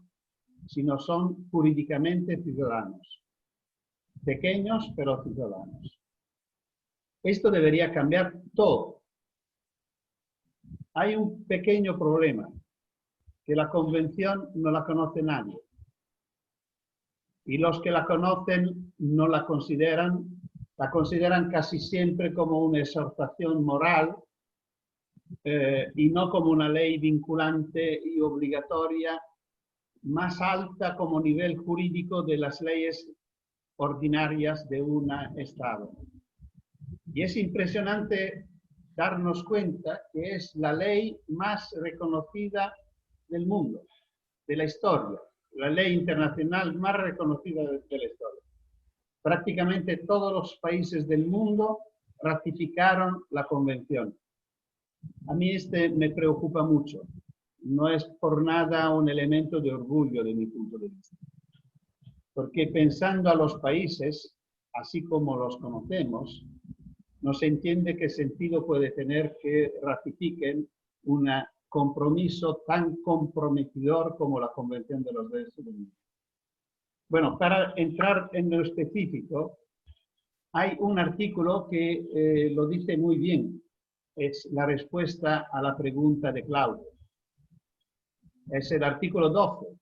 sino son jurídicamente ciudadanos. Pequeños, pero ciudadanos. Esto debería cambiar todo. Hay un pequeño problema, que la Convención no la conoce nadie. Y los que la conocen no la consideran casi siempre como una exhortación moral y no como una ley vinculante y obligatoria más alta como nivel jurídico de las leyes ordinarias de un Estado. Y es impresionante darnos cuenta que es la ley más reconocida del mundo, de la historia, la ley internacional más reconocida de la historia. Prácticamente todos los países del mundo ratificaron la Convención. A mí me preocupa mucho. No es por nada un elemento de orgullo de mi punto de vista. Porque pensando a los países, así como los conocemos, no se entiende qué sentido puede tener que ratifiquen un compromiso tan comprometedor como la Convención de los Derechos del Niño. Bueno, para entrar en lo específico, hay un artículo que lo dice muy bien. Es la respuesta a la pregunta de Claudio. Es el artículo 12,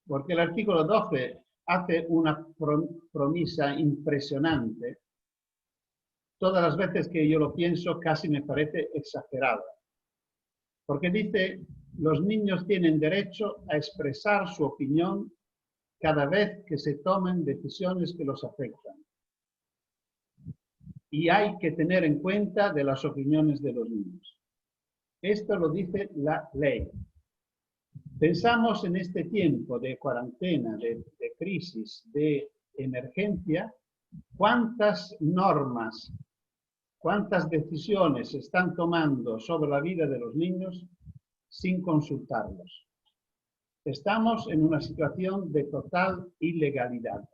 porque el artículo 12 hace una promesa impresionante. Todas las veces que yo lo pienso, casi me parece exagerada. Porque dice, los niños tienen derecho a expresar su opinión cada vez que se tomen decisiones que los afectan. Y hay que tener en cuenta de las opiniones de los niños. Esto lo dice la ley. Pensamos en este tiempo de cuarentena, de crisis, de emergencia, cuántas normas, cuántas decisiones se están tomando sobre la vida de los niños sin consultarlos. Estamos en una situación de total ilegalidad.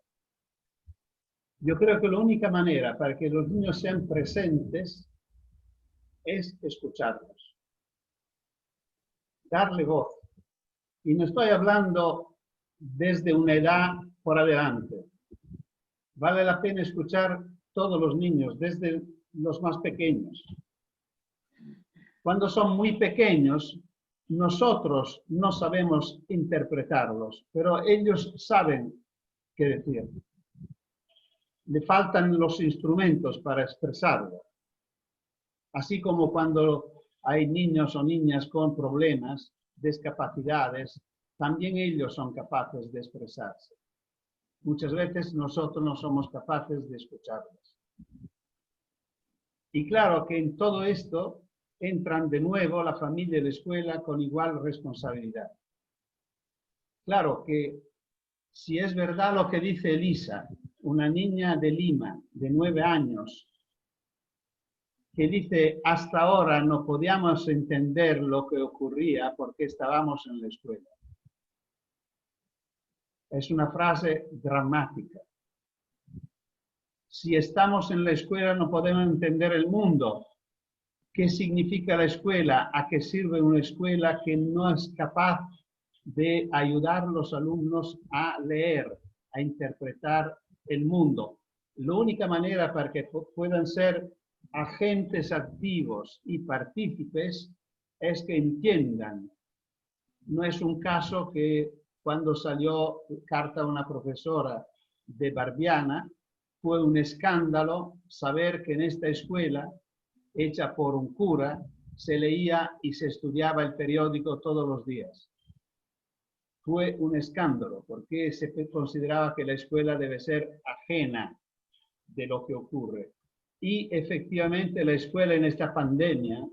Yo creo que la única manera para que los niños sean presentes es escucharlos, darle voz. Y no estoy hablando desde una edad por adelante. Vale la pena escuchar todos los niños, desde los más pequeños. Cuando son muy pequeños, nosotros no sabemos interpretarlos, pero ellos saben qué decir. Le faltan los instrumentos para expresarlo. Así como cuando hay niños o niñas con problemas, discapacidades, también ellos son capaces de expresarse. Muchas veces nosotros no somos capaces de escucharlos. Y claro que en todo esto entran de nuevo la familia y la escuela con igual responsabilidad. Claro que si es verdad lo que dice Elisa, una niña de Lima de 9 años, que dice, hasta ahora no podíamos entender lo que ocurría porque estábamos en la escuela. Es una frase dramática. Si estamos en la escuela no podemos entender el mundo. ¿Qué significa la escuela? ¿A qué sirve una escuela que no es capaz de ayudar a los alumnos a leer, a interpretar el mundo? La única manera para que puedan ser agentes activos y partícipes es que entiendan. No es un caso que cuando salió Carta a una profesora de Barbiana, fue un escándalo saber que en esta escuela, hecha por un cura, se leía y se estudiaba el periódico todos los días. Fue un escándalo porque se consideraba que la escuela debe ser ajena de lo que ocurre. Y efectivamente la escuela en esta pandemia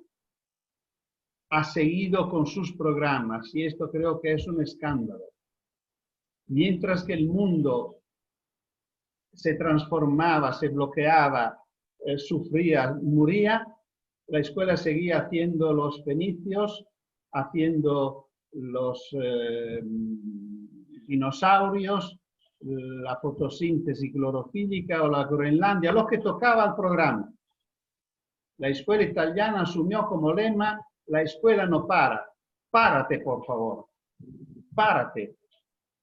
ha seguido con sus programas y esto creo que es un escándalo. Mientras que el mundo se transformaba, se bloqueaba, sufría, moría, la escuela seguía haciendo los fenicios, haciendo los dinosaurios, la fotosíntesis clorofílica o la Groenlandia, lo que tocaba al programa. La escuela italiana asumió como lema, la escuela no para, párate por favor, párate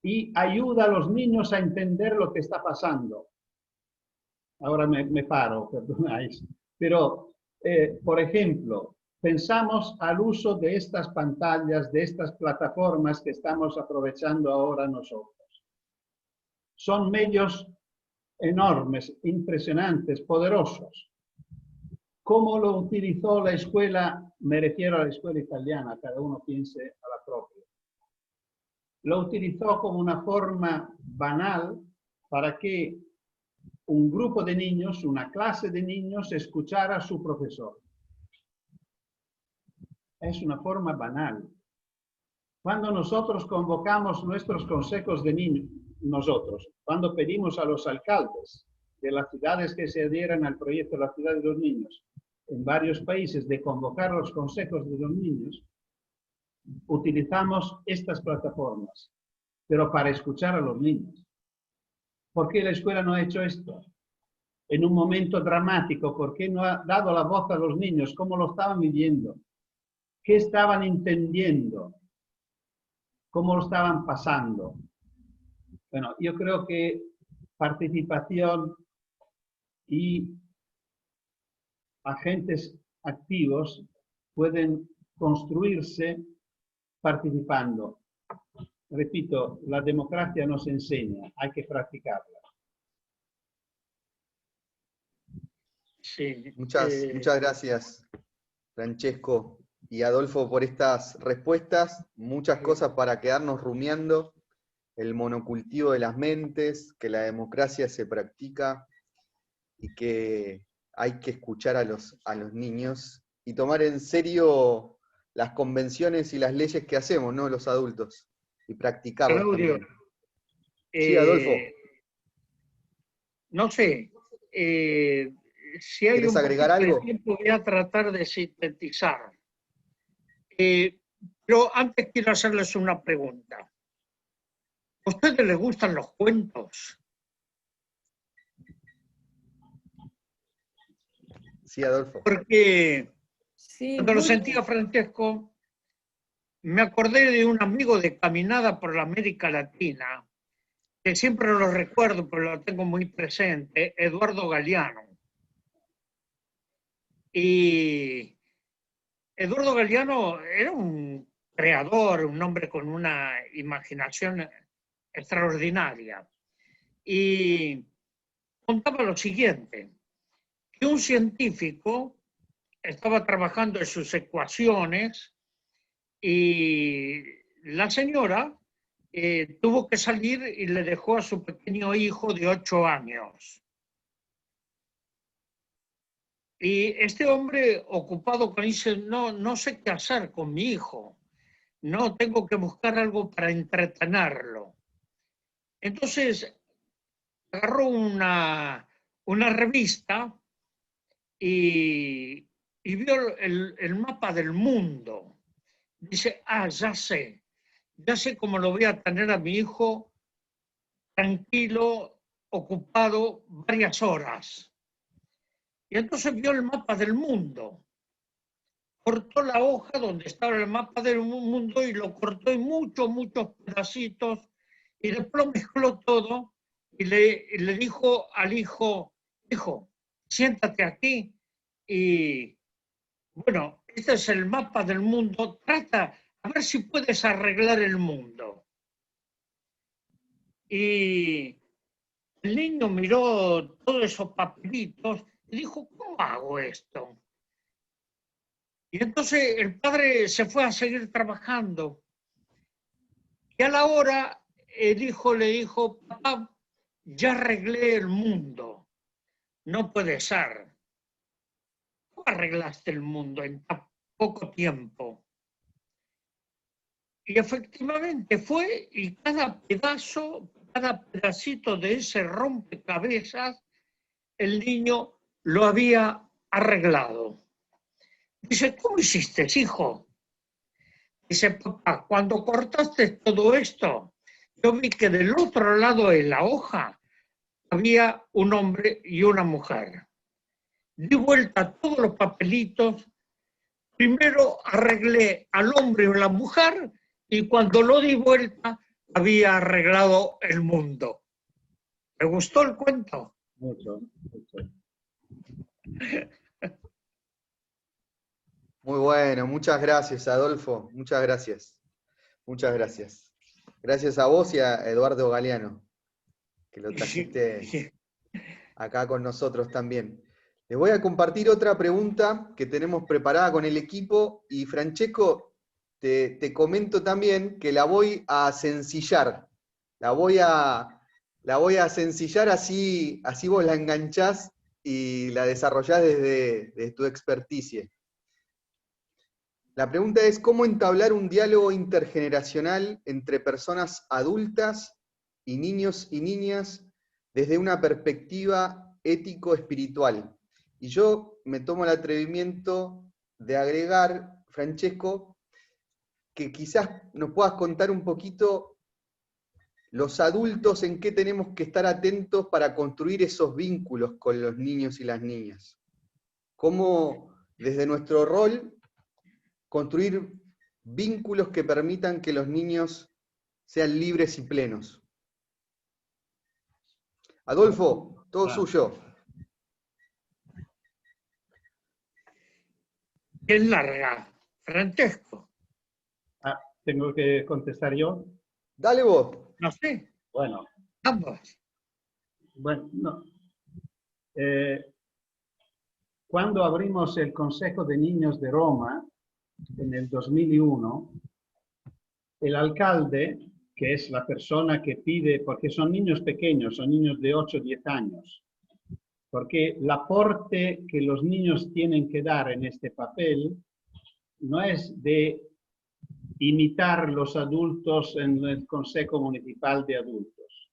y ayuda a los niños a entender lo que está pasando. Ahora me paro, perdonáis, pero por ejemplo, pensamos al uso de estas pantallas, de estas plataformas que estamos aprovechando ahora nosotros. Son medios enormes, impresionantes, poderosos. ¿Cómo lo utilizó la escuela? Me refiero a la escuela italiana, cada uno piense a la propia. Lo utilizó como una forma banal para que un grupo de niños, una clase de niños, escuchara a su profesor. Es una forma banal. Cuando nosotros convocamos nuestros consejos de niños, cuando pedimos a los alcaldes de las ciudades que se adhieran al proyecto de la ciudad de los niños, en varios países, de convocar los consejos de los niños, utilizamos estas plataformas, pero para escuchar a los niños. ¿Por qué la escuela no ha hecho esto? En un momento dramático, ¿por qué no ha dado la voz a los niños? ¿Cómo lo estaban viviendo? ¿Qué estaban entendiendo? ¿Cómo lo estaban pasando? Bueno, yo creo que participación y agentes activos pueden construirse participando. Repito, la democracia nos enseña, hay que practicarla. Sí, Muchas gracias, Francesco y Adolfo, por estas respuestas. Muchas cosas para quedarnos rumiando. El monocultivo de las mentes, que la democracia se practica y que hay que escuchar a los niños y tomar en serio las convenciones y las leyes que hacemos, ¿no? Los adultos, y practicarlas Claudio, también. Sí, Adolfo. No sé, si hay ¿Querés un agregar poquito algo? de tiempo voy a tratar de sintetizar. Pero antes quiero hacerles una pregunta. ¿A ustedes les gustan los cuentos? Sí, Adolfo. Porque Sí, cuando lo mucho. sentía Francesco, me acordé de un amigo de caminada por la América Latina, que siempre lo recuerdo, pero lo tengo muy presente, Eduardo Galeano. Y Eduardo Galeano era un creador, un hombre con una imaginación extraordinaria. Y contaba lo siguiente, que un científico estaba trabajando en sus ecuaciones y la señora tuvo que salir y le dejó a su pequeño hijo de 8 años. Y este hombre ocupado con dice, no sé qué hacer con mi hijo, no tengo que buscar algo para entretenerlo. Entonces agarró una revista y vio el mapa del mundo. Dice, ya sé cómo lo voy a tener a mi hijo tranquilo, ocupado varias horas. Y entonces vio el mapa del mundo. Cortó la hoja donde estaba el mapa del mundo y lo cortó en muchos pedacitos y después lo mezcló todo y le dijo al hijo, hijo, siéntate aquí y bueno, este es el mapa del mundo, trata a ver si puedes arreglar el mundo. Y el niño miró todos esos papelitos y dijo, ¿cómo hago esto? Y entonces el padre se fue a seguir trabajando. Y a la hora el hijo le dijo, papá, ya arreglé el mundo. No puede ser. ¿Cómo arreglaste el mundo en tan poco tiempo? Y efectivamente fue y cada pedacito de ese rompecabezas, el niño lo había arreglado. Dice, ¿cómo hiciste, hijo? Dice, papá, cuando cortaste todo esto, yo vi que del otro lado de la hoja había un hombre y una mujer. Di vuelta a todos los papelitos, primero arreglé al hombre y a la mujer, y cuando lo di vuelta, había arreglado el mundo. ¿Te gustó el cuento? Mucho. Muy bueno, muchas gracias, Adolfo. Muchas gracias. Muchas gracias. Gracias a vos y a Eduardo Galeano, que lo trajiste acá con nosotros también. Les voy a compartir otra pregunta que tenemos preparada con el equipo y Francesco, te comento también que la voy a sencillar. La voy a sencillar, así vos la enganchás y la desarrollás desde tu experticia. La pregunta es, ¿cómo entablar un diálogo intergeneracional entre personas adultas y niños y niñas desde una perspectiva ético-espiritual? Y yo me tomo el atrevimiento de agregar, Francesco, que quizás nos puedas contar un poquito los adultos en qué tenemos que estar atentos para construir esos vínculos con los niños y las niñas. Cómo desde nuestro rol construir vínculos que permitan que los niños sean libres y plenos. Adolfo, todo suyo. Es larga. Francesco. ¿Tengo que contestar yo? Dale vos. No sé. Bueno. Ambos. Bueno, no. Cuando abrimos el Consejo de Niños de Roma, en el 2001, el alcalde, que es la persona que pide, porque son niños pequeños, son niños de 8 o 10 años, porque el aporte que los niños tienen que dar en este papel no es de imitar los adultos en el Consejo Municipal de Adultos,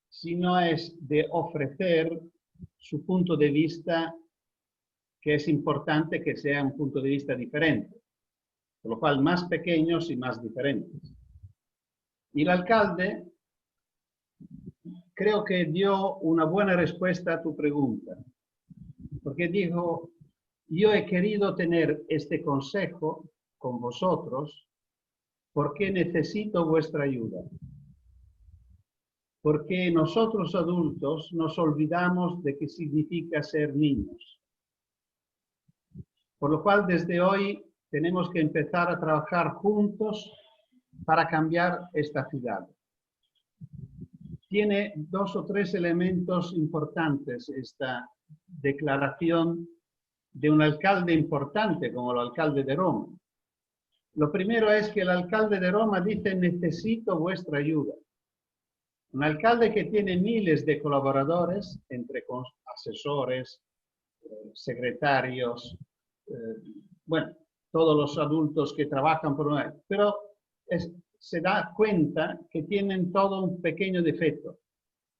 sino es de ofrecer su punto de vista, que es importante que sea un punto de vista diferente, por lo cual más pequeños y más diferentes. Y el alcalde creo que dio una buena respuesta a tu pregunta, porque dijo, yo he querido tener este consejo con vosotros ¿Por qué necesito vuestra ayuda? Porque nosotros adultos nos olvidamos de qué significa ser niños. Por lo cual, desde hoy tenemos que empezar a trabajar juntos para cambiar esta ciudad. Tiene 2 o 3 elementos importantes esta declaración de un alcalde importante como el alcalde de Roma. Lo primero es que el alcalde de Roma dice: necesito vuestra ayuda. Un alcalde que tiene miles de colaboradores, entre asesores, secretarios, bueno, todos los adultos que trabajan por una... Pero se da cuenta que tienen todo un pequeño defecto,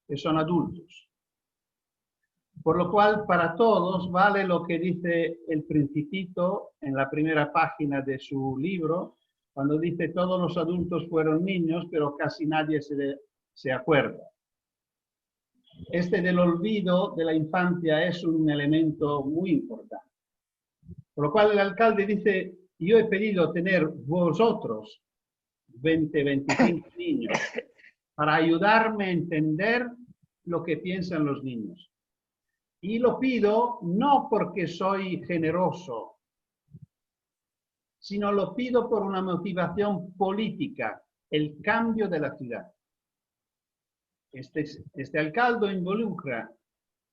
que son adultos. Por lo cual, para todos vale lo que dice el Principito en la primera página de su libro, cuando dice: todos los adultos fueron niños, pero casi nadie se acuerda. Este del olvido de la infancia es un elemento muy importante. Por lo cual el alcalde dice: yo he pedido tener vosotros 20, 25 niños para ayudarme a entender lo que piensan los niños. Y lo pido no porque soy generoso, sino lo pido por una motivación política, el cambio de la ciudad. Este alcalde involucra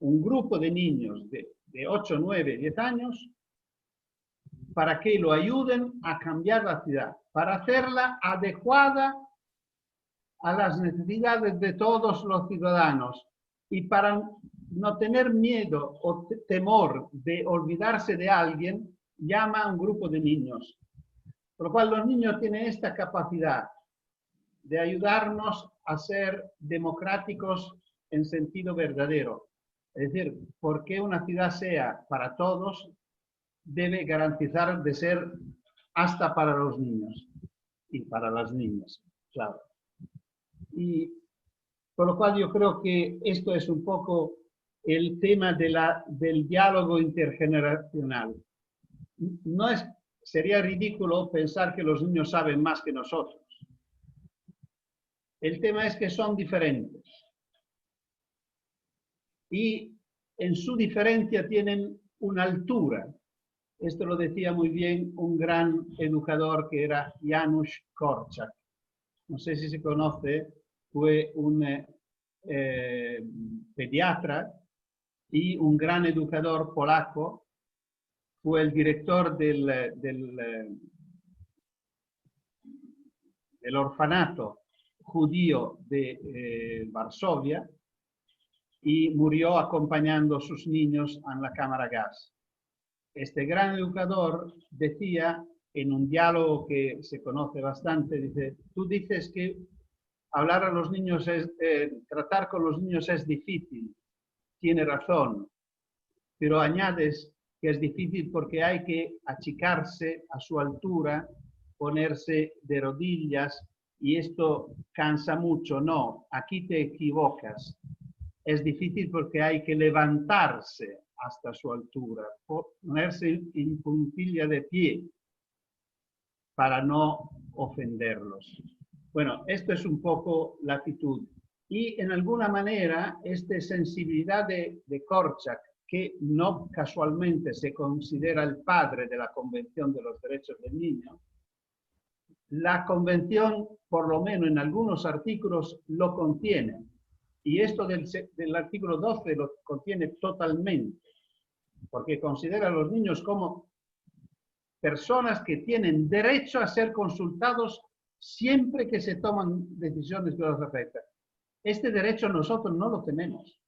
un grupo de niños de 8, 9, 10 años para que lo ayuden a cambiar la ciudad, para hacerla adecuada a las necesidades de todos los ciudadanos y para no tener miedo o temor de olvidarse de alguien, llama a un grupo de niños. Por lo cual los niños tienen esta capacidad de ayudarnos a ser democráticos en sentido verdadero. Es decir, porque una ciudad sea para todos, debe garantizar de ser hasta para los niños y para las niñas, claro. Y por lo cual yo creo que esto es un poco el tema del diálogo intergeneracional. Sería ridículo pensar que los niños saben más que nosotros. El tema es que son diferentes. Y en su diferencia tienen una altura. Esto lo decía muy bien un gran educador que era Janusz Korczak. No sé si se conoce, fue un pediatra y un gran educador polaco. Fue el director del orfanato judío de Varsovia y murió acompañando a sus niños en la cámara gas. Este gran educador decía en un diálogo que se conoce bastante, dice: tú dices que hablar a los niños tratar con los niños es difícil, tiene razón, pero añades que es difícil porque hay que achicarse a su altura, ponerse de rodillas y esto cansa mucho. No, aquí te equivocas. Es difícil porque hay que levantarse hasta su altura, ponerse en puntilla de pie para no ofenderlos. Bueno, esto es un poco la actitud. Y en alguna manera, esta sensibilidad de Korczak, que no casualmente se considera el padre de la Convención de los Derechos del Niño, la Convención, por lo menos en algunos artículos, lo contiene. Y esto del artículo 12 lo contiene totalmente, porque considera a los niños como personas que tienen derecho a ser consultados siempre que se toman decisiones que los afectan. Este derecho nosotros no lo tenemos.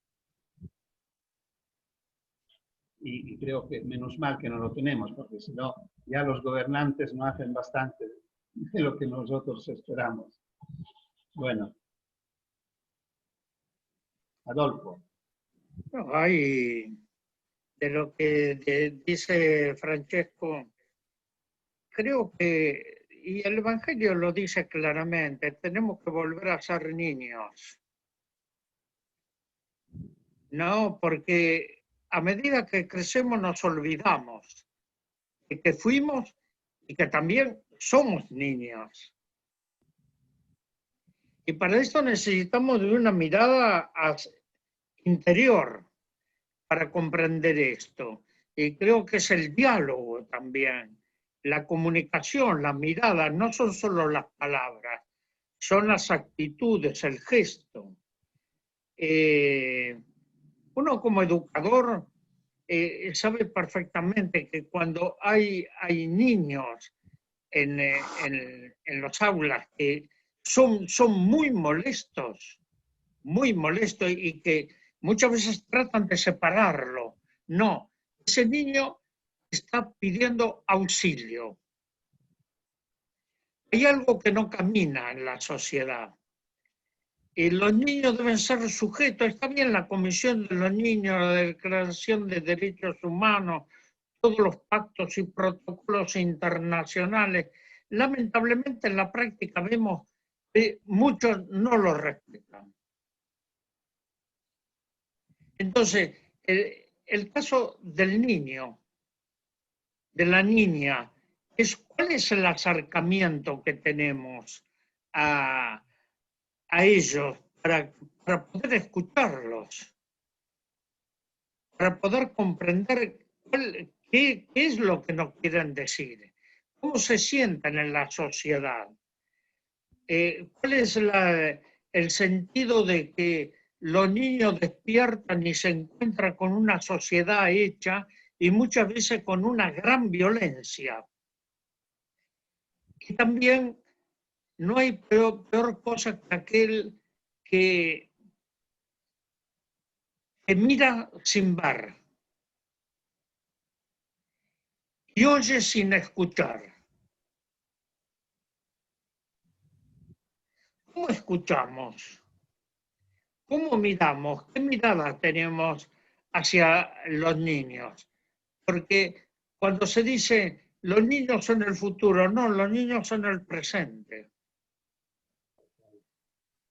Y creo que menos mal que no lo tenemos, porque si no, ya los gobernantes no hacen bastante de lo que nosotros esperamos. Bueno. Adolfo. No, hay de lo que dice Francesco, creo que, y el Evangelio lo dice claramente, tenemos que volver a ser niños. No, porque a medida que crecemos nos olvidamos de que fuimos y que también somos niños. Y para esto necesitamos de una mirada interior para comprender esto. Y creo que es el diálogo también, la comunicación, la mirada, no son solo las palabras, son las actitudes, el gesto. Uno como educador sabe perfectamente que cuando hay niños en los aulas que son muy molestos y que muchas veces tratan de separarlo. No, ese niño está pidiendo auxilio. Hay algo que no camina en la sociedad. Los niños deben ser sujetos, está bien la Comisión de los Niños, la Declaración de Derechos Humanos, todos los pactos y protocolos internacionales. Lamentablemente en la práctica vemos que muchos no los respetan. Entonces, el caso del niño, de la niña, ¿cuál es el acercamiento que tenemos a ellos para poder escucharlos, para poder comprender qué es lo que nos quieren decir, cómo se sienten en la sociedad, cuál es el sentido de que los niños despiertan y se encuentran con una sociedad hecha y muchas veces con una gran violencia. Y también no hay peor cosa que aquel que mira sin ver y oye sin escuchar. ¿Cómo escuchamos? ¿Cómo miramos? ¿Qué mirada tenemos hacia los niños? Porque cuando se dice los niños son el futuro, no, los niños son el presente.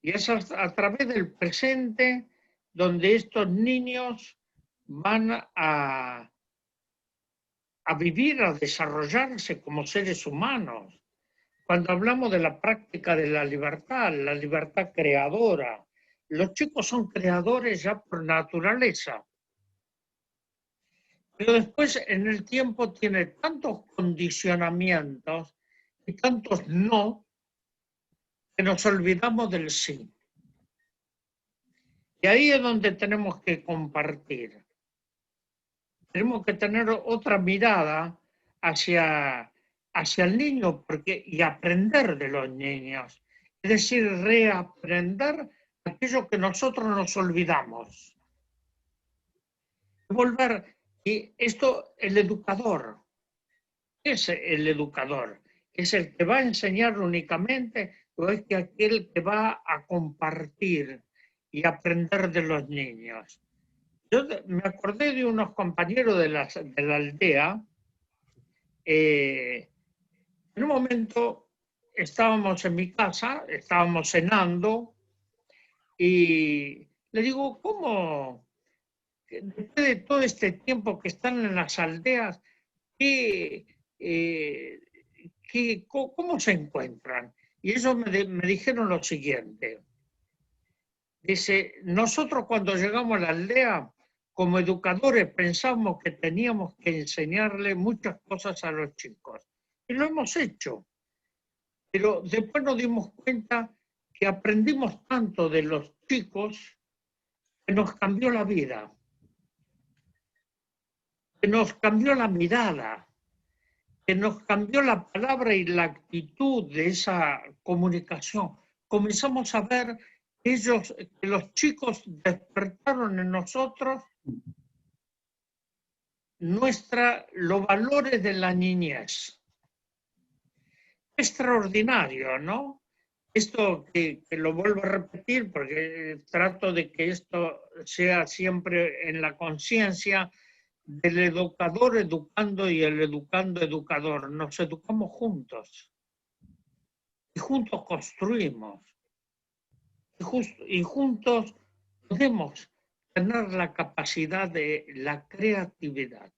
Y es a través del presente donde estos niños van a vivir, a desarrollarse como seres humanos. Cuando hablamos de la práctica de la libertad creadora, los chicos son creadores ya por naturaleza. Pero después en el tiempo tiene tantos condicionamientos y tantos no, que nos olvidamos del sí. Y ahí es donde tenemos que compartir. Tenemos que tener otra mirada hacia el niño y aprender de los niños. Es decir, reaprender aquello que nosotros nos olvidamos. Volver, y esto, el educador. Es el educador. ¿Es el que va a enseñar únicamente o es que aquel que va a compartir y aprender de los niños? Yo me acordé de unos compañeros de la aldea. En un momento estábamos en mi casa, estábamos cenando y le digo, ¿cómo? Después de todo este tiempo que están en las aldeas, ¿cómo se encuentran? Y ellos me dijeron lo siguiente. Dice, nosotros cuando llegamos a la aldea, como educadores pensamos que teníamos que enseñarle muchas cosas a los chicos. Y lo hemos hecho. Pero después nos dimos cuenta que aprendimos tanto de los chicos que nos cambió la vida, que nos cambió la mirada, que nos cambió la palabra y la actitud de esa comunicación. Comenzamos a ver que los chicos despertaron en nosotros los valores de la niñez. Extraordinario, ¿no? Esto que lo vuelvo a repetir porque trato de que esto sea siempre en la conciencia del educador educando y el educando educador. Nos educamos juntos y juntos construimos y juntos podemos tener la capacidad de la creatividad.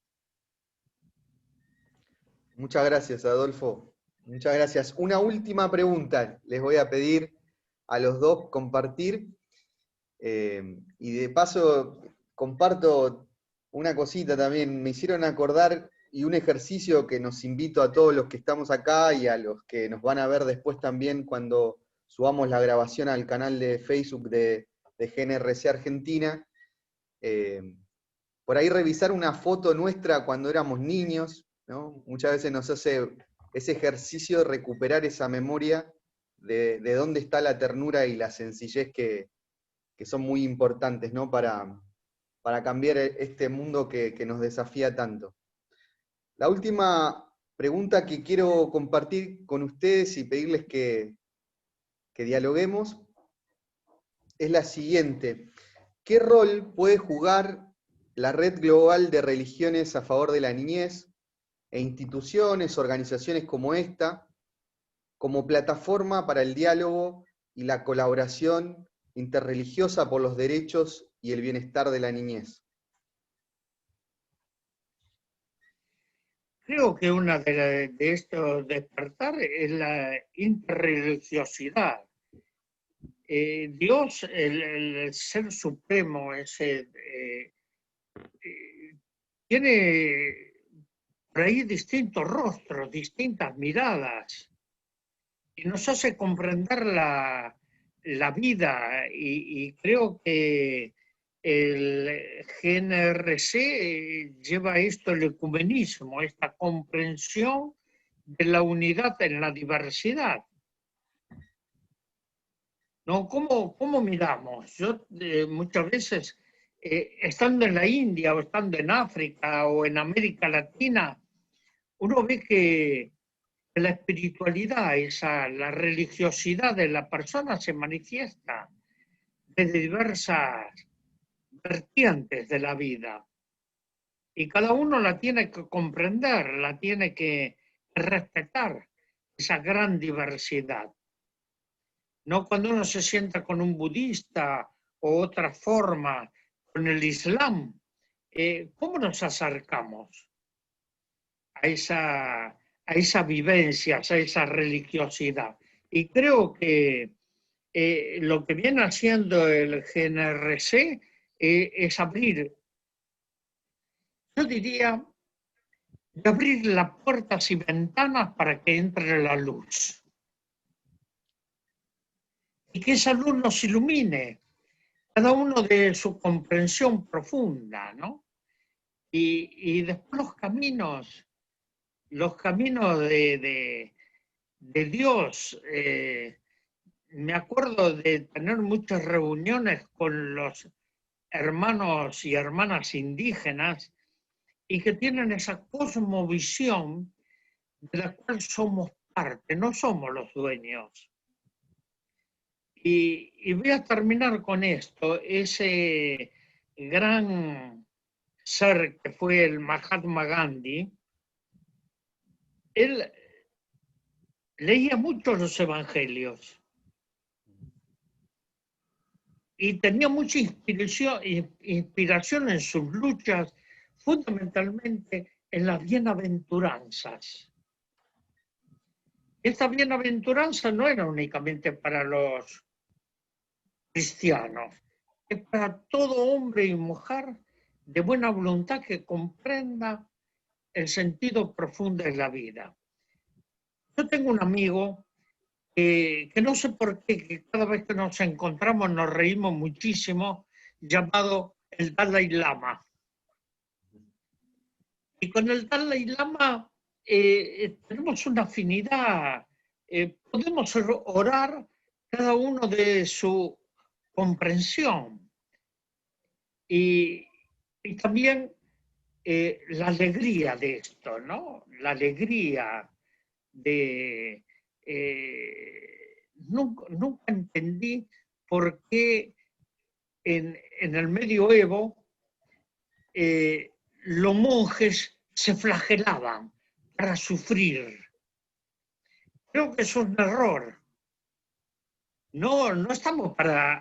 Muchas gracias, Adolfo. Muchas gracias. Una última pregunta les voy a pedir a los dos compartir. Y de paso, comparto una cosita también. Me hicieron acordar, y un ejercicio que nos invito a todos los que estamos acá y a los que nos van a ver después también cuando subamos la grabación al canal de Facebook de GNRC Argentina. Por ahí revisar una foto nuestra cuando éramos niños, ¿no? Muchas veces nos hace ese ejercicio de recuperar esa memoria de dónde está la ternura y la sencillez que son muy importantes, ¿no? Para cambiar este mundo que nos desafía tanto. La última pregunta que quiero compartir con ustedes y pedirles que dialoguemos es la siguiente. ¿Qué rol puede jugar la Red Global de Religiones a Favor de la Niñez e instituciones, organizaciones como esta, como plataforma para el diálogo y la colaboración interreligiosa por los derechos y el bienestar de la niñez? Creo que una de estos despertar es la interreligiosidad. Dios, el Ser Supremo, tiene por ahí distintos rostros, distintas miradas, y nos hace comprender la vida, y creo que el GNRC lleva esto, el ecumenismo, esta comprensión de la unidad en la diversidad. ¿No? ¿Cómo miramos? Yo muchas veces, estando en la India o estando en África o en América Latina, uno ve que la espiritualidad, la religiosidad de la persona se manifiesta desde diversas vertientes de la vida. Y cada uno la tiene que comprender, la tiene que respetar, esa gran diversidad. No cuando uno se sienta con un budista o otra forma, con el Islam, ¿cómo nos acercamos a esa vivencia, a esa religiosidad? Y creo que lo que viene haciendo el GNRC es abrir, yo diría, abrir las puertas y ventanas para que entre la luz. Y que esa luz nos ilumine, cada uno de su comprensión profunda, ¿no? Y después los caminos de Dios. Me acuerdo de tener muchas reuniones con los hermanos y hermanas indígenas y que tienen esa cosmovisión de la cual somos parte, no somos los dueños. Y voy a terminar con esto. Ese gran ser que fue el Mahatma Gandhi, él leía mucho los evangelios y tenía mucha inspiración en sus luchas, fundamentalmente en las bienaventuranzas. Esta bienaventuranza no era únicamente para los cristianos, es para todo hombre y mujer de buena voluntad que comprenda el sentido profundo de la vida. Yo tengo un amigo que no sé por qué, que cada vez que nos encontramos nos reímos muchísimo, llamado el Dalai Lama. Y con el Dalai Lama tenemos una afinidad, podemos orar cada uno de su comprensión. Y también la alegría de esto, ¿no? La alegría de... nunca entendí por qué en el medioevo los monjes se flagelaban para sufrir. Creo que eso es un error. No estamos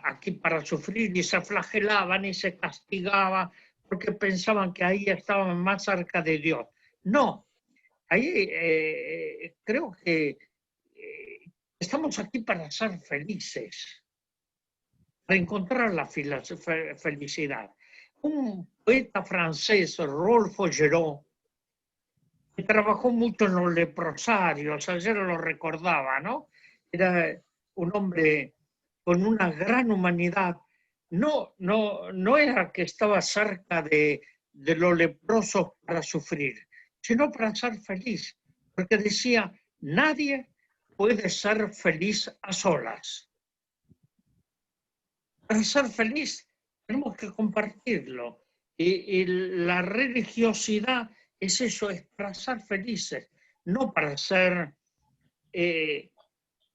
aquí para sufrir, y se flagelaban y se castigaban porque pensaban que ahí estaban más cerca de Dios. No, ahí creo que Estamos aquí para ser felices, para encontrar la felicidad. Un poeta francés, Rodolphe Géraud, que trabajó mucho en los leprosarios, ayer lo recordaba, ¿no? Era un hombre con una gran humanidad. No era que estaba cerca de los leprosos para sufrir, sino para ser feliz, porque decía, nadie puede ser feliz a solas. Para ser feliz tenemos que compartirlo. Y la religiosidad es eso, es para ser felices, no para ser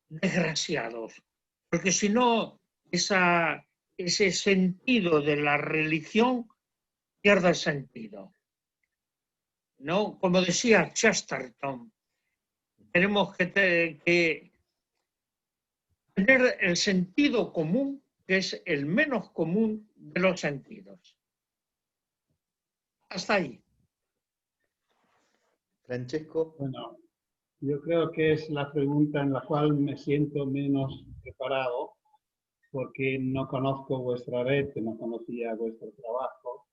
desgraciados. Porque si no, ese sentido de la religión pierde sentido. ¿No? Como decía Chesterton, tenemos que tener el sentido común, que es el menos común de los sentidos. Hasta ahí. Francesco. Bueno, yo creo que es la pregunta en la cual me siento menos preparado, porque no conozco vuestra red, no conocía vuestro trabajo,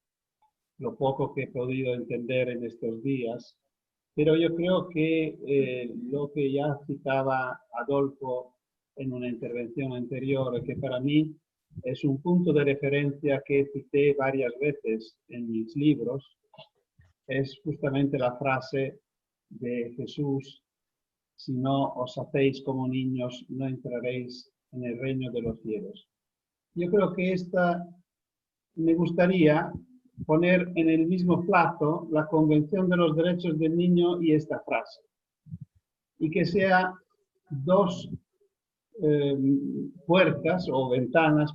lo poco que he podido entender en estos días, pero yo creo que lo que ya citaba Adolfo en una intervención anterior, que para mí es un punto de referencia que cité varias veces en mis libros, es justamente la frase de Jesús: si no os hacéis como niños, no entraréis en el reino de los cielos. Yo creo que me gustaría poner en el mismo plato la Convención de los Derechos del Niño y esta frase, y que sea dos puertas o ventanas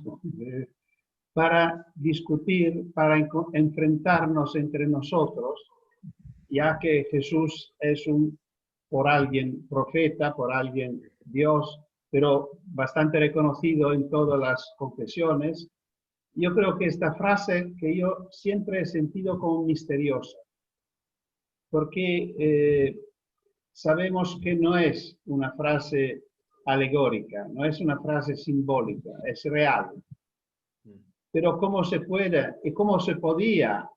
para discutir, para enfrentarnos entre nosotros, ya que Jesús es por alguien profeta, por alguien Dios, pero bastante reconocido en todas las confesiones. Yo creo que esta frase que yo siempre he sentido como misteriosa, porque sabemos que no es una frase alegórica, no es una frase simbólica, es real. Pero ¿cómo se puede y cómo se podía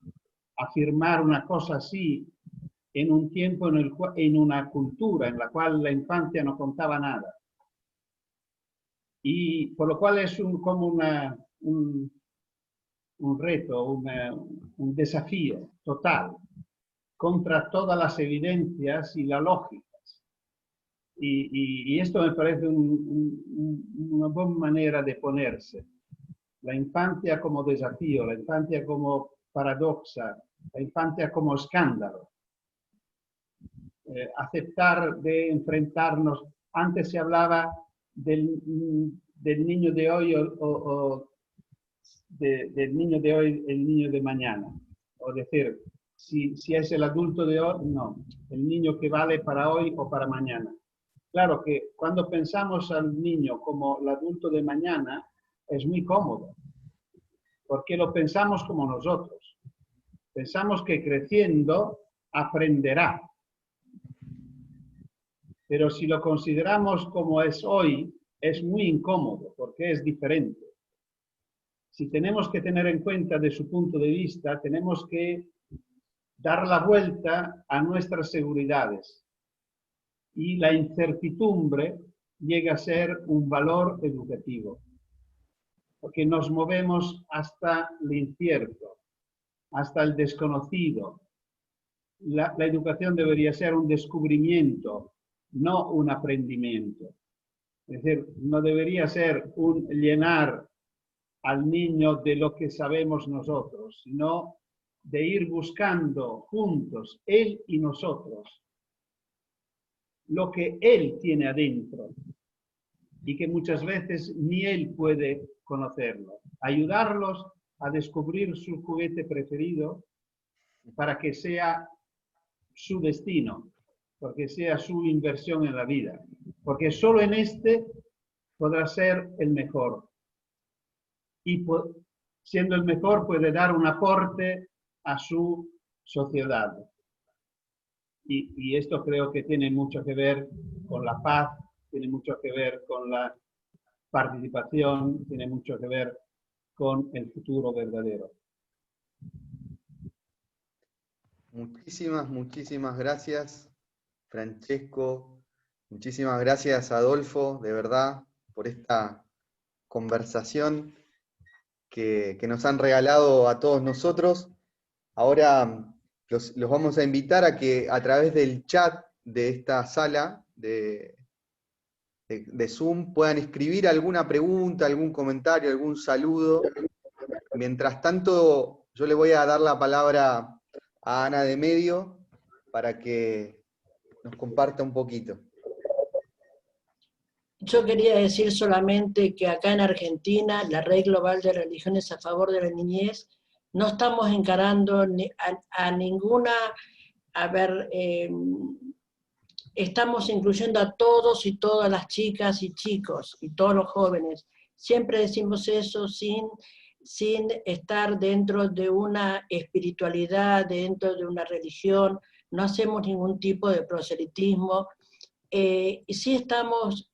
afirmar una cosa así en un tiempo, en una cultura en la cual la infancia no contaba nada? Y por lo cual es como un reto, un desafío total contra todas las evidencias y las lógicas. Y esto me parece una buena manera de ponerse. La infancia como desafío, la infancia como paradoja, la infancia como escándalo. Aceptar de enfrentarnos. Antes se hablaba del niño de hoy del niño de hoy, el niño de mañana. O decir, si es el adulto de hoy, no, el niño que vale para hoy o para mañana. Claro que cuando pensamos al niño como el adulto de mañana, es muy cómodo, porque lo pensamos como nosotros. Pensamos que creciendo aprenderá. Pero si lo consideramos como es hoy, es muy incómodo, porque es diferente. Si tenemos que tener en cuenta de su punto de vista, tenemos que dar la vuelta a nuestras seguridades. Y la incertidumbre llega a ser un valor educativo, porque nos movemos hasta lo incierto, hasta el desconocido. La educación debería ser un descubrimiento, no un aprendimiento. Es decir, no debería ser un llenar al niño de lo que sabemos nosotros, sino de ir buscando juntos, él y nosotros, lo que él tiene adentro y que muchas veces ni él puede conocerlo. Ayudarlos a descubrir su juguete preferido para que sea su destino, porque sea su inversión en la vida, porque solo en este podrá ser el mejor. Y siendo el mejor puede dar un aporte a su sociedad. Y esto creo que tiene mucho que ver con la paz tiene mucho que ver con la participación, tiene mucho que ver con el futuro verdadero. Muchísimas gracias, Francesco. Muchísimas gracias, Adolfo, de verdad, por esta conversación que nos han regalado a todos nosotros. Ahora los vamos a invitar a que a través del chat de esta sala de Zoom puedan escribir alguna pregunta, algún comentario, algún saludo. Mientras tanto, yo le voy a dar la palabra a Ana de Medio para que nos comparta un poquito. Yo quería decir solamente que acá en Argentina, la Red Global de Religiones a Favor de la Niñez, no estamos encarando a ninguna, estamos incluyendo a todos y todas las chicas y chicos y todos los jóvenes. Siempre decimos eso sin estar dentro de una espiritualidad, dentro de una religión, no hacemos ningún tipo de proselitismo. Y sí estamos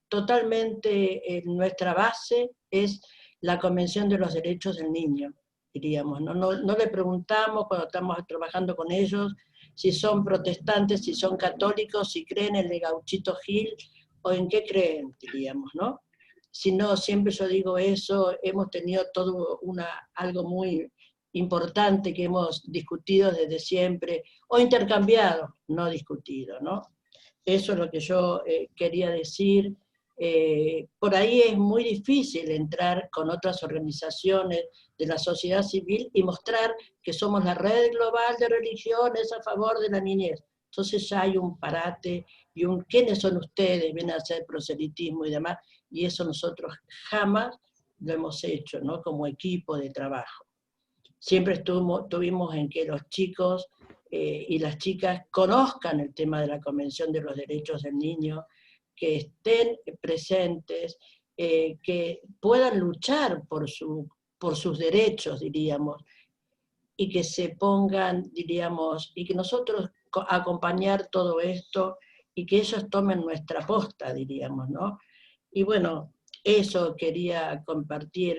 totalmente, en nuestra base es la Convención de los Derechos del Niño, diríamos. No le preguntamos cuando estamos trabajando con ellos si son protestantes, si son católicos, si creen en el Gauchito Gil o en qué creen, diríamos, ¿no? Si no, siempre yo digo eso, hemos tenido todo algo muy importante que hemos discutido desde siempre, o intercambiado, no discutido, ¿no? Eso es lo que yo quería decir. Por ahí es muy difícil entrar con otras organizaciones de la sociedad civil y mostrar que somos la Red Global de Religiones a Favor de la Niñez. Entonces ya hay un parate y ¿quiénes son ustedes? Vienen a hacer proselitismo y demás, y eso nosotros jamás lo hemos hecho, ¿no? Como equipo de trabajo. Siempre tuvimos en que los chicos y las chicas conozcan el tema de la Convención de los Derechos del Niño, que estén presentes, que puedan luchar por sus derechos, diríamos, y que se pongan, diríamos, y que nosotros acompañar todo esto, y que ellos tomen nuestra posta, diríamos, ¿no? Y bueno, eso quería compartir.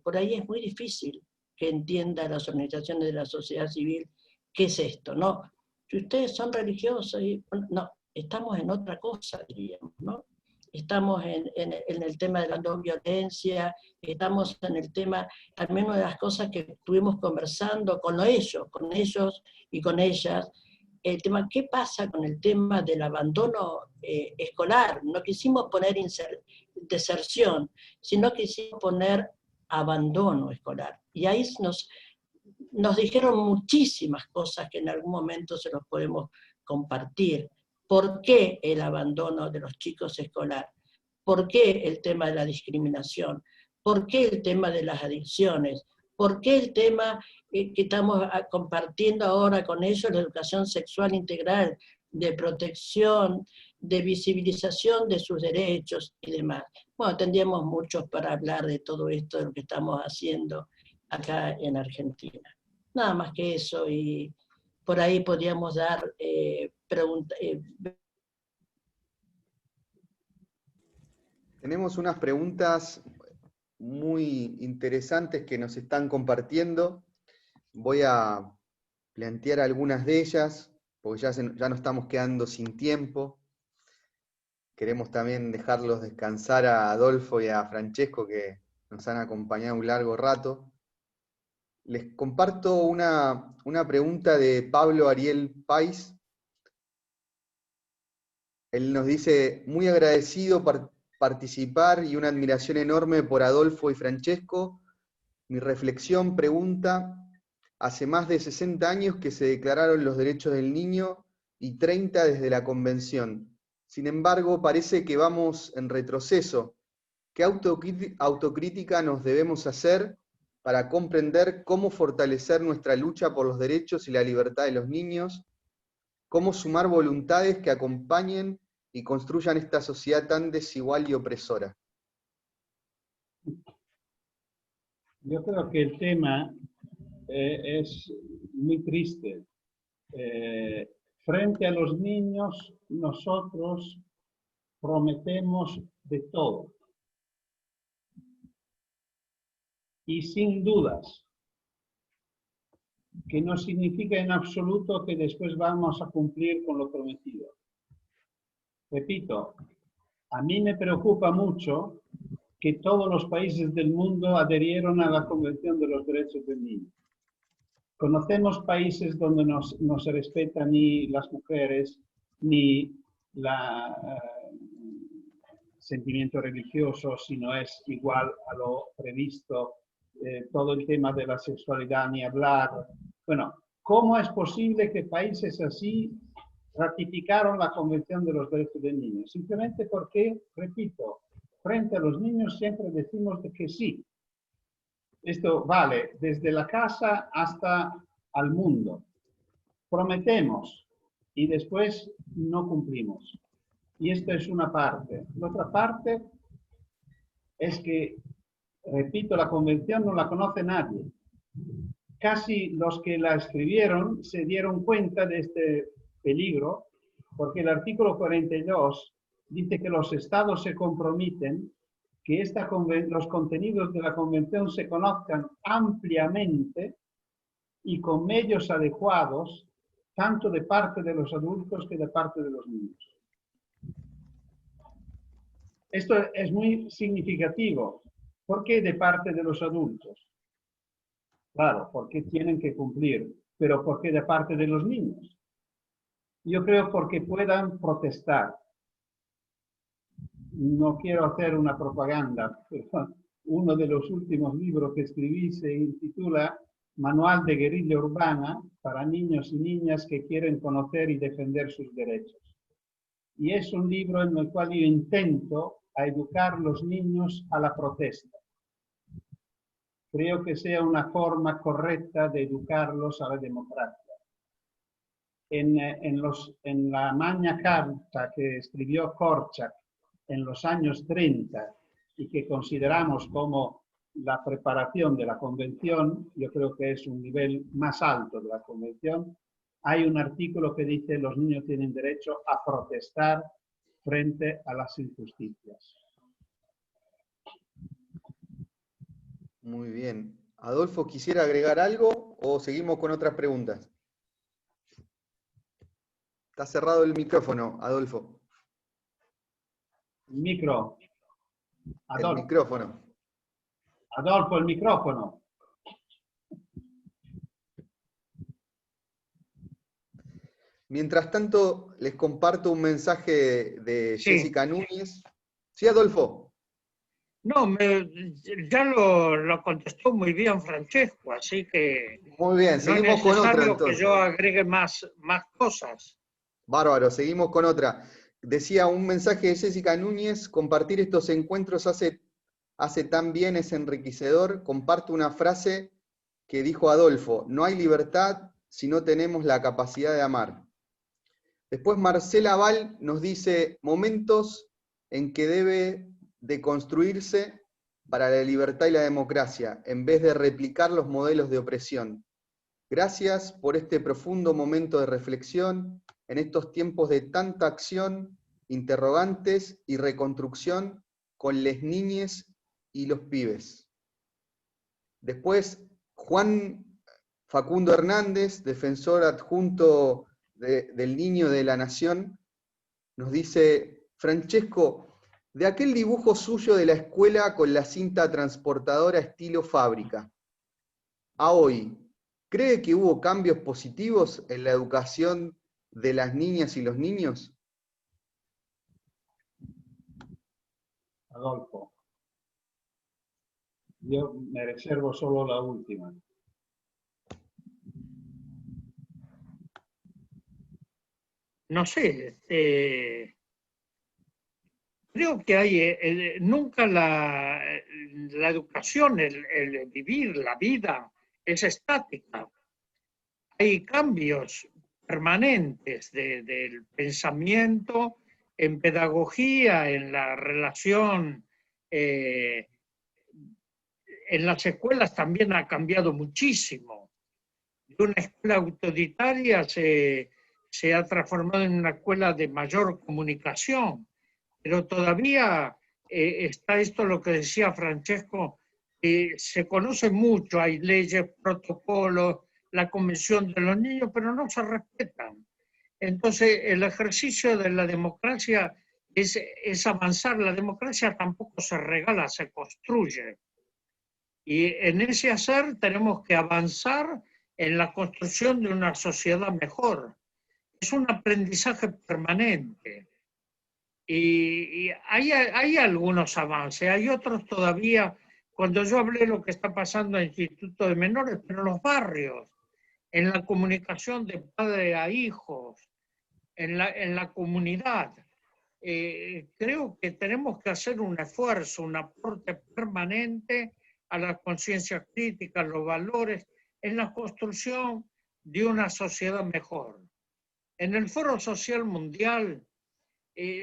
Por ahí es muy difícil que entiendan las organizaciones de la sociedad civil qué es esto, ¿no? Si ustedes son religiosos, no, estamos en otra cosa, diríamos, ¿no? Estamos en el tema de la no violencia, estamos en el tema, al menos de las cosas que estuvimos conversando con ellos y con ellas, el tema, ¿qué pasa con el tema del abandono escolar? No quisimos poner deserción, sino quisimos poner abandono escolar. Y ahí nos dijeron muchísimas cosas que en algún momento se los podemos compartir. ¿Por qué el abandono de los chicos escolar? ¿Por qué el tema de la discriminación? ¿Por qué el tema de las adicciones? ¿Por qué el tema que estamos compartiendo ahora con ellos, la educación sexual integral, de protección, de visibilización de sus derechos y demás? Bueno, tendríamos muchos para hablar de todo esto, de lo que estamos haciendo acá en Argentina. Nada más que eso, y por ahí podríamos dar preguntas. Tenemos unas preguntas muy interesantes que nos están compartiendo. Voy a plantear algunas de ellas, porque ya nos estamos quedando sin tiempo. Queremos también dejarlos descansar a Adolfo y a Francesco, que nos han acompañado un largo rato. Les comparto una pregunta de Pablo Ariel Pais. Él nos dice: muy agradecido por participar y una admiración enorme por Adolfo y Francesco. Mi reflexión pregunta: hace más de 60 años que se declararon los derechos del niño y 30 desde la Convención. Sin embargo, parece que vamos en retroceso. ¿Qué autocrítica nos debemos hacer para comprender cómo fortalecer nuestra lucha por los derechos y la libertad de los niños? ¿Cómo sumar voluntades que acompañen y construyan esta sociedad tan desigual y opresora? Yo creo que el tema es muy triste. Frente a los niños, nosotros prometemos de todo. Y sin dudas, que no significa en absoluto que después vamos a cumplir con lo prometido. Repito, a mí me preocupa mucho que todos los países del mundo adherieron a la Convención de los Derechos del Niño. Conocemos países donde no se respetan ni las mujeres, ni sentimiento religioso, si no es igual a lo previsto, todo el tema de la sexualidad, ni hablar. Bueno, ¿cómo es posible que países así ratificaron la Convención de los Derechos del Niño? Simplemente porque, repito, frente a los niños siempre decimos de que sí. Esto vale desde la casa hasta al mundo. Prometemos y después no cumplimos. Y esta es una parte. La otra parte es que, repito, la convención no la conoce nadie. Casi los que la escribieron se dieron cuenta de este peligro, porque el artículo 42 dice que los estados se comprometen que los contenidos de la convención se conozcan ampliamente y con medios adecuados, tanto de parte de los adultos que de parte de los niños. Esto es muy significativo. ¿Por qué de parte de los adultos? Claro, porque tienen que cumplir, pero ¿por qué de parte de los niños? Yo creo porque puedan protestar. No quiero hacer una propaganda, pero uno de los últimos libros que escribí se intitula Manual de Guerrilla Urbana para niños y niñas que quieren conocer y defender sus derechos. Y es un libro en el cual yo intento educar a los niños a la protesta. Creo que sea una forma correcta de educarlos a la democracia. En la Magna Carta que escribió Korczak en los años 30 y que consideramos como la preparación de la convención, yo creo que es un nivel más alto de la convención, hay un artículo que dice que los niños tienen derecho a protestar frente a las injusticias. Muy bien. Adolfo, ¿quisiera agregar algo o seguimos con otras preguntas? Está cerrado el micrófono, Adolfo. Micro. Adolfo. El micrófono. Adolfo, el micrófono. Mientras tanto, les comparto un mensaje de Sí. Jessica Núñez. Sí, Adolfo. No, ya lo contestó muy bien Francesco, así que Muy bien, no es seguimos con otra necesario que entonces. yo agregue más cosas. Bárbaro, seguimos con otra. Decía un mensaje de Jessica Núñez: compartir estos encuentros hace tan bien, es enriquecedor. Comparto una frase que dijo Adolfo: no hay libertad si no tenemos la capacidad de amar. Después Marcela Val nos dice: momentos en que debe de construirse para la libertad y la democracia, en vez de replicar los modelos de opresión. Gracias por este profundo momento de reflexión en estos tiempos de tanta acción, interrogantes y reconstrucción con les niñes y los pibes. Después, Juan Facundo Hernández, defensor adjunto del Niño de la Nación, nos dice: Francesco, de aquel dibujo suyo de la escuela con la cinta transportadora estilo fábrica, a hoy, ¿cree que hubo cambios positivos en la educación de las niñas y los niños? Adolfo, yo me reservo solo la última. No sé, creo que hay, nunca la educación, el vivir, la vida, es estática. Hay cambios permanentes del pensamiento en pedagogía, en la relación. En las escuelas también ha cambiado muchísimo. De una escuela autoritaria se ha transformado en una escuela de mayor comunicación. pero todavía está esto lo que decía Francesco, se conoce mucho, hay leyes, protocolos, la Convención de los Niños, pero no se respetan. Entonces, el ejercicio de la democracia es avanzar. La democracia tampoco se regala, se construye. Y en ese hacer tenemos que avanzar en la construcción de una sociedad mejor. Es un aprendizaje permanente. Y hay algunos avances, hay otros todavía. Cuando yo hablé de lo que está pasando en el Instituto de Menores, pero en los barrios, en la comunicación de padre a hijos, en la comunidad, creo que tenemos que hacer un esfuerzo, un aporte permanente a la conciencia crítica, a los valores, en la construcción de una sociedad mejor. En el Foro Social Mundial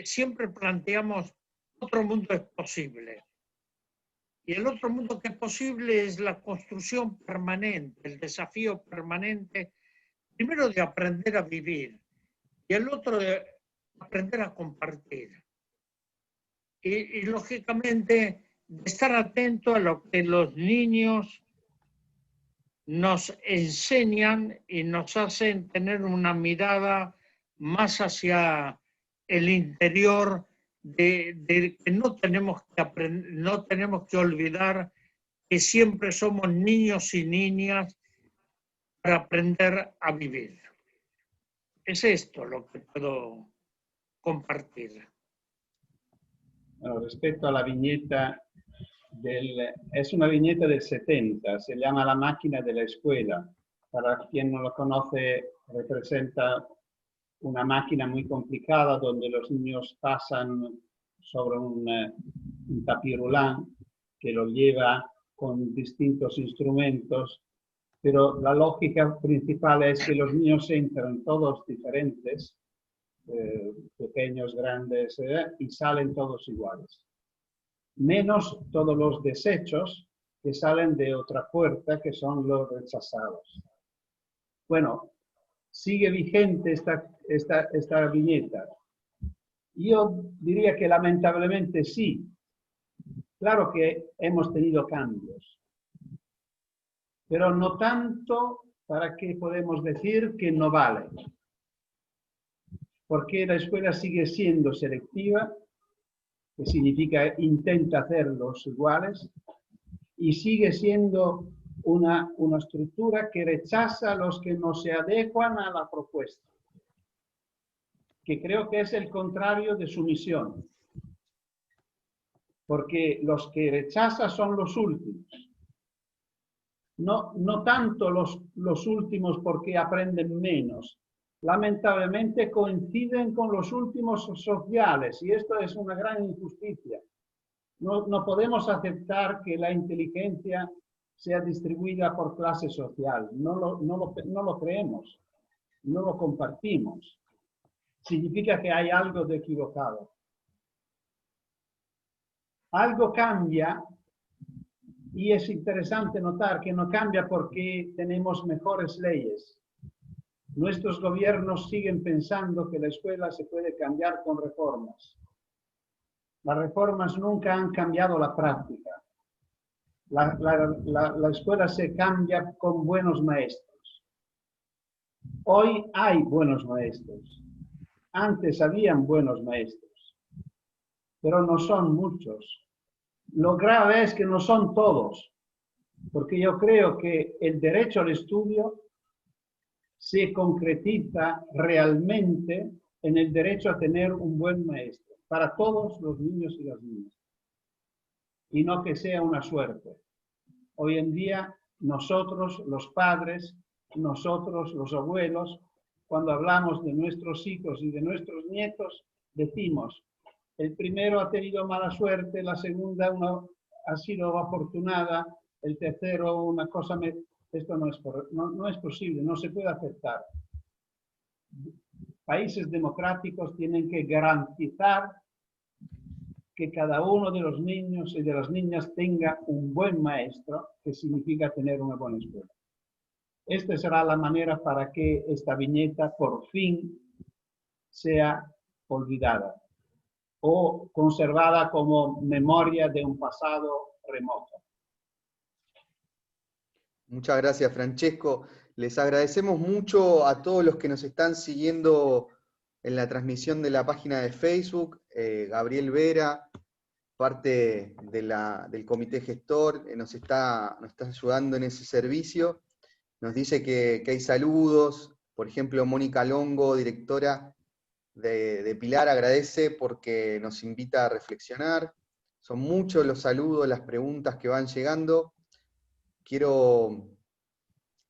siempre planteamos otro mundo es posible. Y el otro mundo que es posible es la construcción permanente, el desafío permanente, primero de aprender a vivir y el otro de aprender a compartir. Y lógicamente, de estar atento a lo que los niños nos enseñan y nos hacen tener una mirada más hacia el interior de que no tenemos que olvidar que siempre somos niños y niñas para aprender a vivir. Es esto lo que puedo compartir. Bueno, respecto a la viñeta, es una viñeta del 70, se llama La máquina de la escuela. Para quien no lo conoce, representa una máquina muy complicada donde los niños pasan sobre un tapirulán que lo lleva con distintos instrumentos, pero la lógica principal es que los niños entran todos diferentes, pequeños, grandes, y salen todos iguales. Menos todos los desechos que salen de otra puerta, que son los rechazados. Bueno, sigue vigente esta viñeta. Yo diría que lamentablemente sí. Claro que hemos tenido cambios, pero no tanto para que podemos decir que no vale. Porque la escuela sigue siendo selectiva, que significa intenta hacerlos iguales, y sigue siendo una estructura que rechaza a los que no se adecuan a la propuesta, que creo que es el contrario de su misión, porque los que rechaza son los últimos. No tanto los últimos porque aprenden menos, lamentablemente coinciden con los últimos sociales, y esto es una gran injusticia. No podemos aceptar que la inteligencia sea distribuida por clase social. No lo creemos, no lo compartimos. Significa que hay algo de equivocado. Algo cambia, y es interesante notar que no cambia porque tenemos mejores leyes. Nuestros gobiernos siguen pensando que la escuela se puede cambiar con reformas. Las reformas nunca han cambiado la práctica. La escuela se cambia con buenos maestros. Hoy hay buenos maestros. Antes habían buenos maestros, pero no son muchos. Lo grave es que no son todos, porque yo creo que el derecho al estudio se concretiza realmente en el derecho a tener un buen maestro para todos los niños y las niñas, y no que sea una suerte. Hoy en día nosotros, los padres, nosotros, los abuelos, cuando hablamos de nuestros hijos y de nuestros nietos, decimos: el primero ha tenido mala suerte, la segunda ha sido afortunada, el tercero una cosa... Esto no es posible, no se puede aceptar. Países democráticos tienen que garantizar que cada uno de los niños y de las niñas tenga un buen maestro, que significa tener una buena escuela. Esta será la manera para que esta viñeta por fin sea olvidada. o conservada como memoria de un pasado remoto. Muchas gracias, Francesco. Les agradecemos mucho a todos los que nos están siguiendo en la transmisión de la página de Facebook. Gabriel Vera, parte del comité gestor, nos está ayudando en ese servicio. Nos dice que hay saludos. Por ejemplo, Mónica Longo, directora de Pilar, agradece porque nos invita a reflexionar. Son muchos los saludos, las preguntas que van llegando. Quiero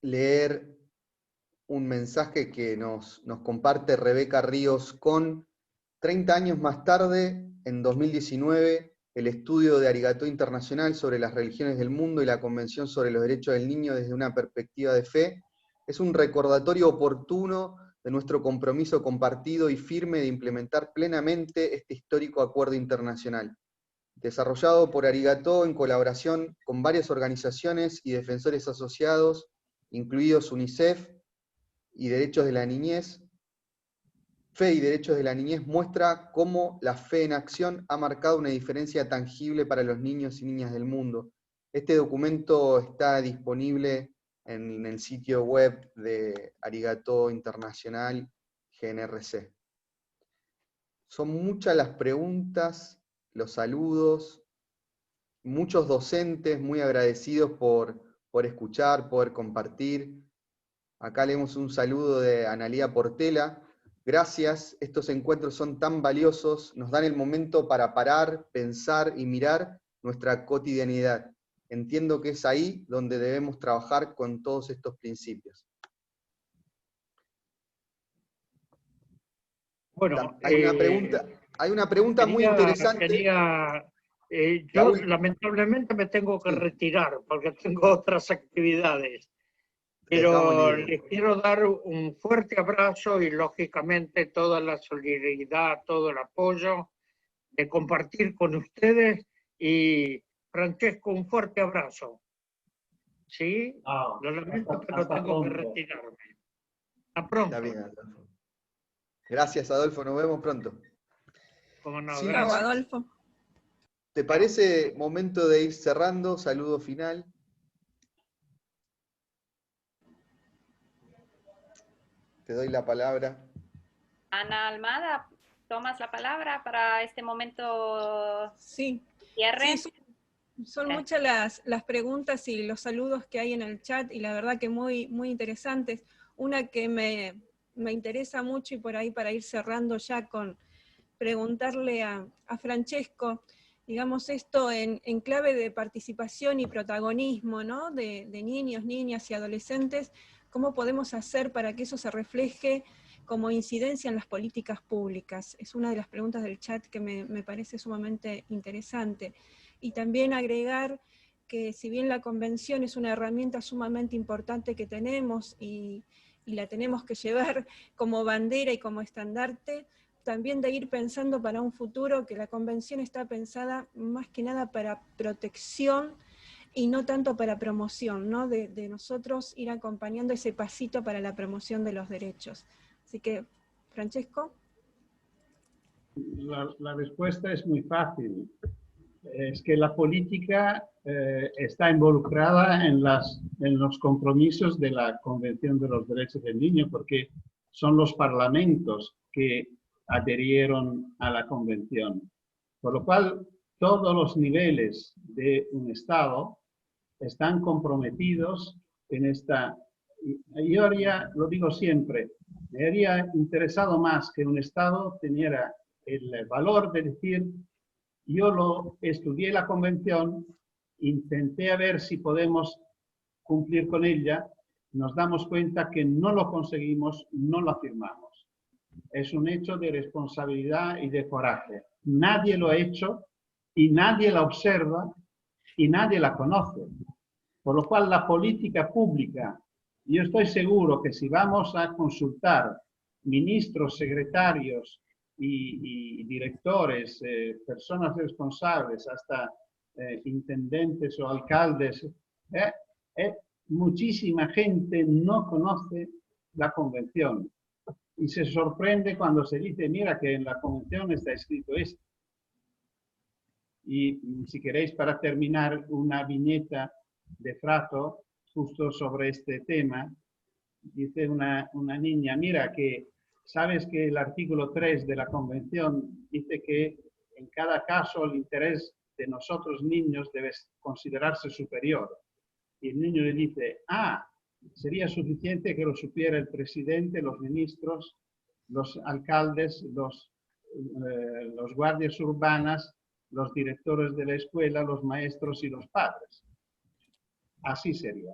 leer un mensaje que nos comparte Rebeca Ríos con 30 años más tarde, en 2019, el estudio de Arigató Internacional sobre las religiones del mundo y la Convención sobre los Derechos del Niño desde una perspectiva de fe, es un recordatorio oportuno de nuestro compromiso compartido y firme de implementar plenamente este histórico acuerdo internacional, desarrollado por Arigató en colaboración con varias organizaciones y defensores asociados, incluidos UNICEF y Derechos de la Niñez. Fe y Derechos de la Niñez muestra cómo la fe en acción ha marcado una diferencia tangible para los niños y niñas del mundo. Este documento está disponible en el sitio web de Arigató Internacional GNRC. Son muchas las preguntas, los saludos, muchos docentes muy agradecidos por escuchar, poder compartir. Acá leemos un saludo de Analía Portela. Gracias, estos encuentros son tan valiosos, nos dan el momento para parar, pensar y mirar nuestra cotidianidad. Entiendo que es ahí donde debemos trabajar con todos estos principios. Bueno, hay una pregunta muy interesante. Yo lamentablemente me tengo que retirar porque tengo otras actividades. Pero les quiero dar un fuerte abrazo y lógicamente toda la solidaridad, todo el apoyo de compartir con ustedes. Y Francesco, un fuerte abrazo. ¿Sí? Lo lamento, pero tengo que retirarme. Hasta pronto. Está bien, Adolfo. Gracias, Adolfo. Nos vemos pronto. Como no, Sí, gracias. Adolfo. ¿Te parece momento de ir cerrando? Saludo final. Te doy la palabra. Ana Almada, ¿tomas la palabra para este momento? Sí. Cierre. Sí, son muchas las preguntas y los saludos que hay en el chat, y la verdad que muy, muy interesantes. Una que me interesa mucho, y por ahí para ir cerrando ya con preguntarle a Francesco, digamos esto en clave de participación y protagonismo, ¿no? de niños, niñas y adolescentes. ¿Cómo podemos hacer para que eso se refleje como incidencia en las políticas públicas? Es una de las preguntas del chat que me parece sumamente interesante. Y también agregar que si bien la convención es una herramienta sumamente importante que tenemos y la tenemos que llevar como bandera y como estandarte, también de ir pensando para un futuro que la convención está pensada más que nada para protección y no tanto para promoción, ¿no? De nosotros ir acompañando ese pasito para la promoción de los derechos. Así que, Francesco. La respuesta es muy fácil. Es que la política está involucrada en los compromisos de la Convención de los Derechos del Niño, porque son los parlamentos que adherieron a la Convención. Por lo cual, todos los niveles de un Estado están comprometidos en esta. Yo lo digo siempre, me habría interesado más que un Estado tuviera el valor de decir: yo estudié la Convención, intenté a ver si podemos cumplir con ella, nos damos cuenta que no lo conseguimos, no la firmamos. Es un hecho de responsabilidad y de coraje. Nadie lo ha hecho y nadie la observa y nadie la conoce. Por lo cual la política pública, yo estoy seguro que si vamos a consultar ministros, secretarios y directores, personas responsables, hasta intendentes o alcaldes, muchísima gente no conoce la Convención y se sorprende cuando se dice: mira que en la Convención está escrito esto. Y si queréis, para terminar, una viñeta de Frato justo sobre este tema. Dice una niña, mira, que sabes que el artículo 3 de la Convención dice que en cada caso el interés de nosotros niños debe considerarse superior. Y el niño le dice, sería suficiente que lo supiera el presidente, los ministros, los alcaldes, los guardias urbanas, los directores de la escuela, los maestros y los padres. Así sería.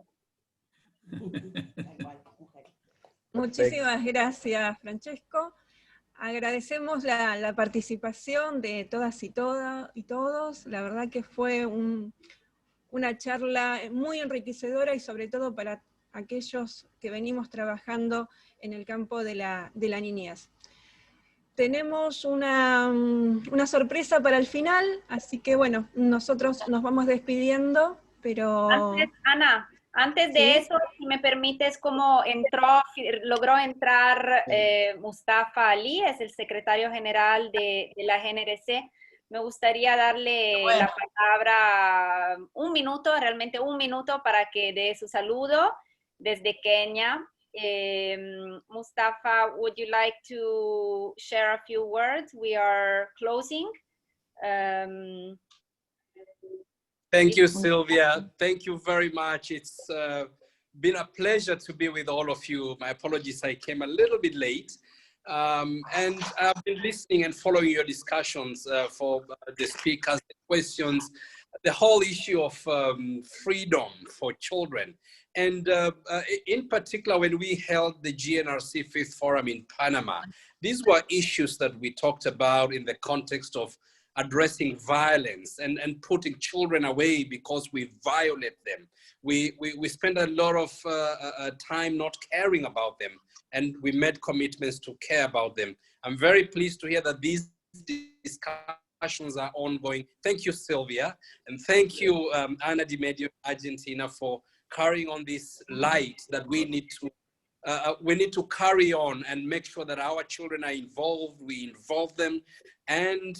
Muchísimas gracias, Francesco. Agradecemos la participación de todas y todos. La verdad que fue una charla muy enriquecedora y sobre todo para aquellos que venimos trabajando en el campo de la niñez. Tenemos una sorpresa para el final, así que bueno, nosotros nos vamos despidiendo, pero... Antes de eso, si me permites, como logró entrar Mustafa Ali, es el secretario general de la GNRC. Me gustaría darle la palabra realmente un minuto para que dé su saludo desde Kenia. Mustafa, would you like to share a few words? We are closing. Thank you, Sylvia. Thank you very much. It's been a pleasure to be with all of you. My apologies, I came a little bit late. And I've been listening and following your discussions for the speakers, the questions, the whole issue of freedom for children. And in particular, when we held the GNRC Fifth Forum in Panama, these were issues that we talked about in the context of addressing violence and putting children away because we violate them. We spend a lot of time not caring about them, and we made commitments to care about them. I'm very pleased to hear that these discussions are ongoing. Thank you, Sylvia, and thank you, Ana Di Medio, Argentina, for carrying on this light that we need to carry on and make sure that our children are involved, we involve them, and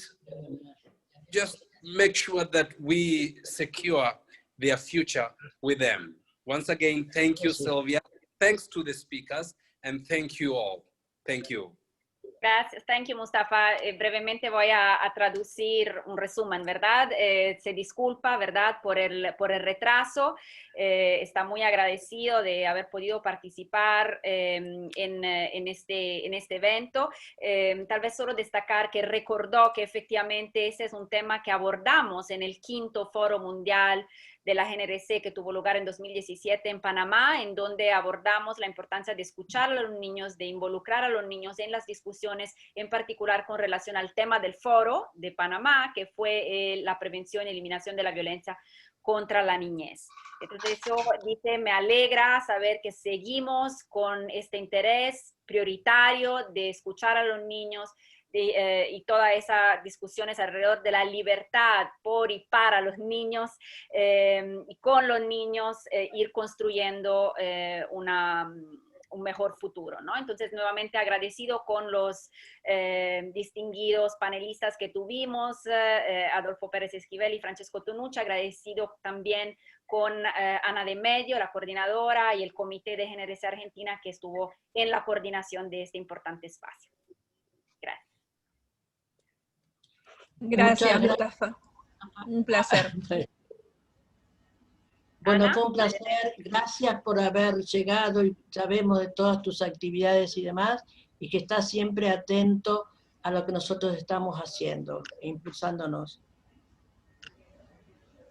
just make sure that we secure their future with them. Once again, thank you, Sylvia. Thanks to the speakers, and thank you all. Thank you. Gracias, thank you, Mustafa. Brevemente voy a traducir un resumen, ¿verdad? Se disculpa, ¿verdad?, por el retraso. Está muy agradecido de haber podido participar en este evento. Tal vez solo destacar que recordó que efectivamente ese es un tema que abordamos en el 5º Foro Mundial de la GNRC que tuvo lugar en 2017 en Panamá, en donde abordamos la importancia de escuchar a los niños, de involucrar a los niños en las discusiones, en particular con relación al tema del foro de Panamá, que fue la prevención y eliminación de la violencia contra la niñez. Entonces eso dice, me alegra saber que seguimos con este interés prioritario de escuchar a los niños, y todas esas discusiones alrededor de la libertad por y para los niños, y con los niños ir construyendo un mejor futuro, ¿no? Entonces, nuevamente agradecido con los distinguidos panelistas que tuvimos, Adolfo Pérez Esquivel y Francesco Tonucci, agradecido también con Ana Di Medio, la coordinadora, y el Comité de GNRC Argentina que estuvo en la coordinación de este importante espacio. Gracias. Gracias, Mustafa. Un placer. Bueno, Ana. fue un placer. Gracias por haber llegado y sabemos de todas tus actividades y demás, y que estás siempre atento a lo que nosotros estamos haciendo, impulsándonos.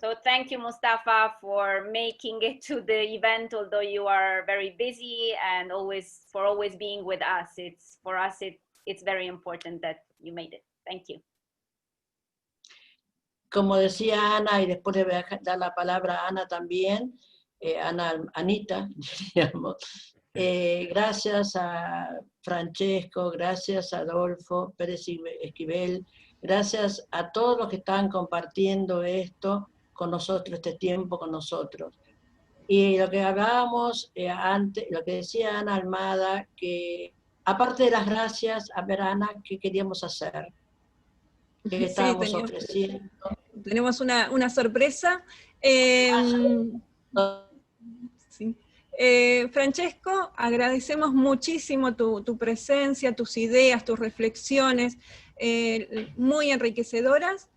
So thank you, Mustafa, for making it to the event, although you are very busy, and always being with us. It's very important that you made it. Thank you. Como decía Ana, y después le voy a dar la palabra a Ana también, Anita, diríamos. Gracias a Francesco, gracias a Adolfo Pérez Esquivel, gracias a todos los que están compartiendo esto con nosotros, este tiempo con nosotros. Y lo que hablábamos antes, lo que decía Ana Almada, que aparte de las gracias, a ver, Ana, ¿qué queríamos hacer? que estábamos ofreciendo. Tenemos una sorpresa. Sí. Francesco, agradecemos muchísimo tu presencia, tus ideas, tus reflexiones, muy enriquecedoras.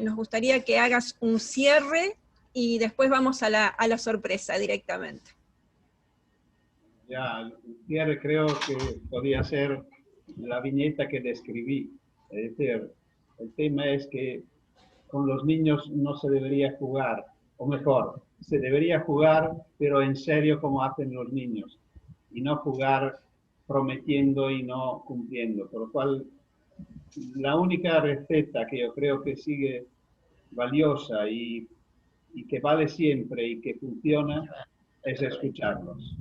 Nos gustaría que hagas un cierre y después vamos a la sorpresa directamente. Ya, el cierre creo que podría ser la viñeta que describí. Es decir, el tema es que con los niños no se debería jugar, o mejor, se debería jugar, pero en serio como hacen los niños, y no jugar prometiendo y no cumpliendo. Por lo cual, la única receta que yo creo que sigue valiosa y que vale siempre y que funciona es escucharlos.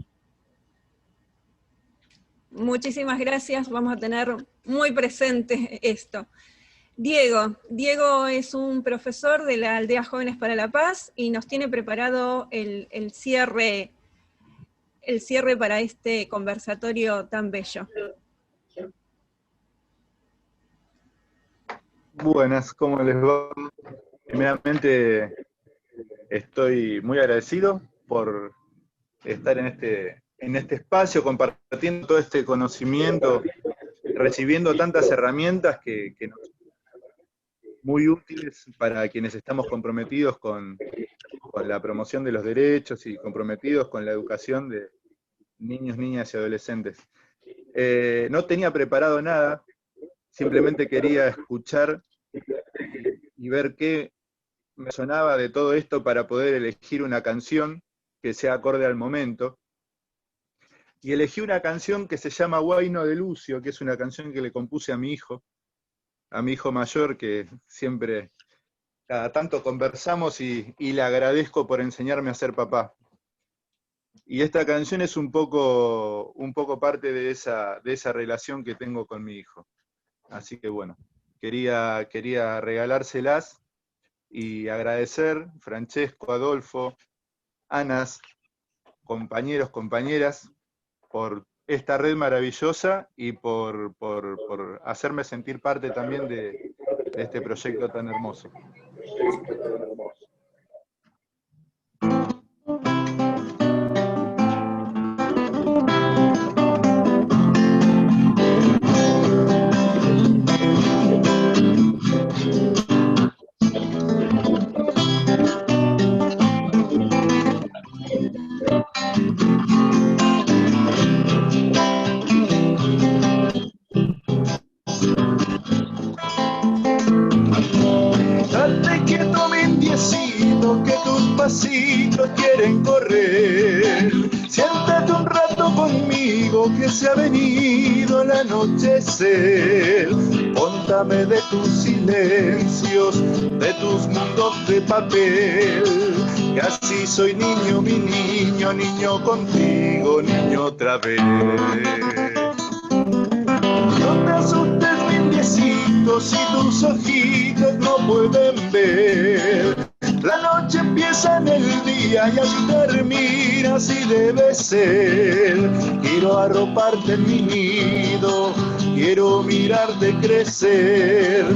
Muchísimas gracias, vamos a tener muy presente esto. Diego es un profesor de la Aldea Jóvenes para la Paz y nos tiene preparado el cierre para este conversatorio tan bello. Buenas, ¿cómo les va? Primeramente, estoy muy agradecido por estar en este espacio, compartiendo todo este conocimiento, recibiendo tantas herramientas que nos muy útiles para quienes estamos comprometidos con la promoción de los derechos y comprometidos con la educación de niños, niñas y adolescentes. No tenía preparado nada, simplemente quería escuchar y ver qué me sonaba de todo esto para poder elegir una canción que sea acorde al momento. Y elegí una canción que se llama Huayno de Lucio, que es una canción que le compuse a mi hijo mayor, que siempre, cada tanto conversamos y le agradezco por enseñarme a ser papá. Y esta canción es un poco parte de esa relación que tengo con mi hijo. Así que bueno, quería regalárselas y agradecer, Francesco, Adolfo, Anas, compañeros, compañeras, por esta red maravillosa y por hacerme sentir parte también de este proyecto tan hermoso. Date quieto, mi indiecito, que tus pasitos quieren correr. Siéntate un rato conmigo, que se ha venido el anochecer. Contame de tus silencios, de tus mundos de papel. Que así soy niño, mi niño, niño contigo, niño otra vez. No te asustes, mi indiecito, si tus ojitos no pueden ver. La noche empieza en el día y así termina, así debe ser. Quiero arroparte en mi nido, quiero mirarte crecer.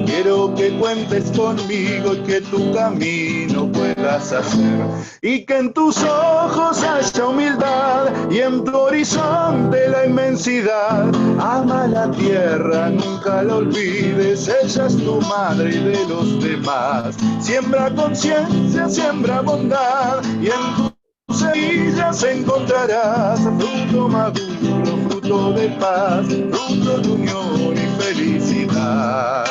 Quiero que cuentes conmigo y que tu camino puedas hacer. Y que en tus ojos haya humildad y en tu horizonte la inmensidad. Ama la tierra, nunca la olvides, ella es tu madre y de los demás. Siembra conciencia, siembra bondad y en tus semillas encontrarás fruto maduro, fruto de paz, fruto de unión y felicidad.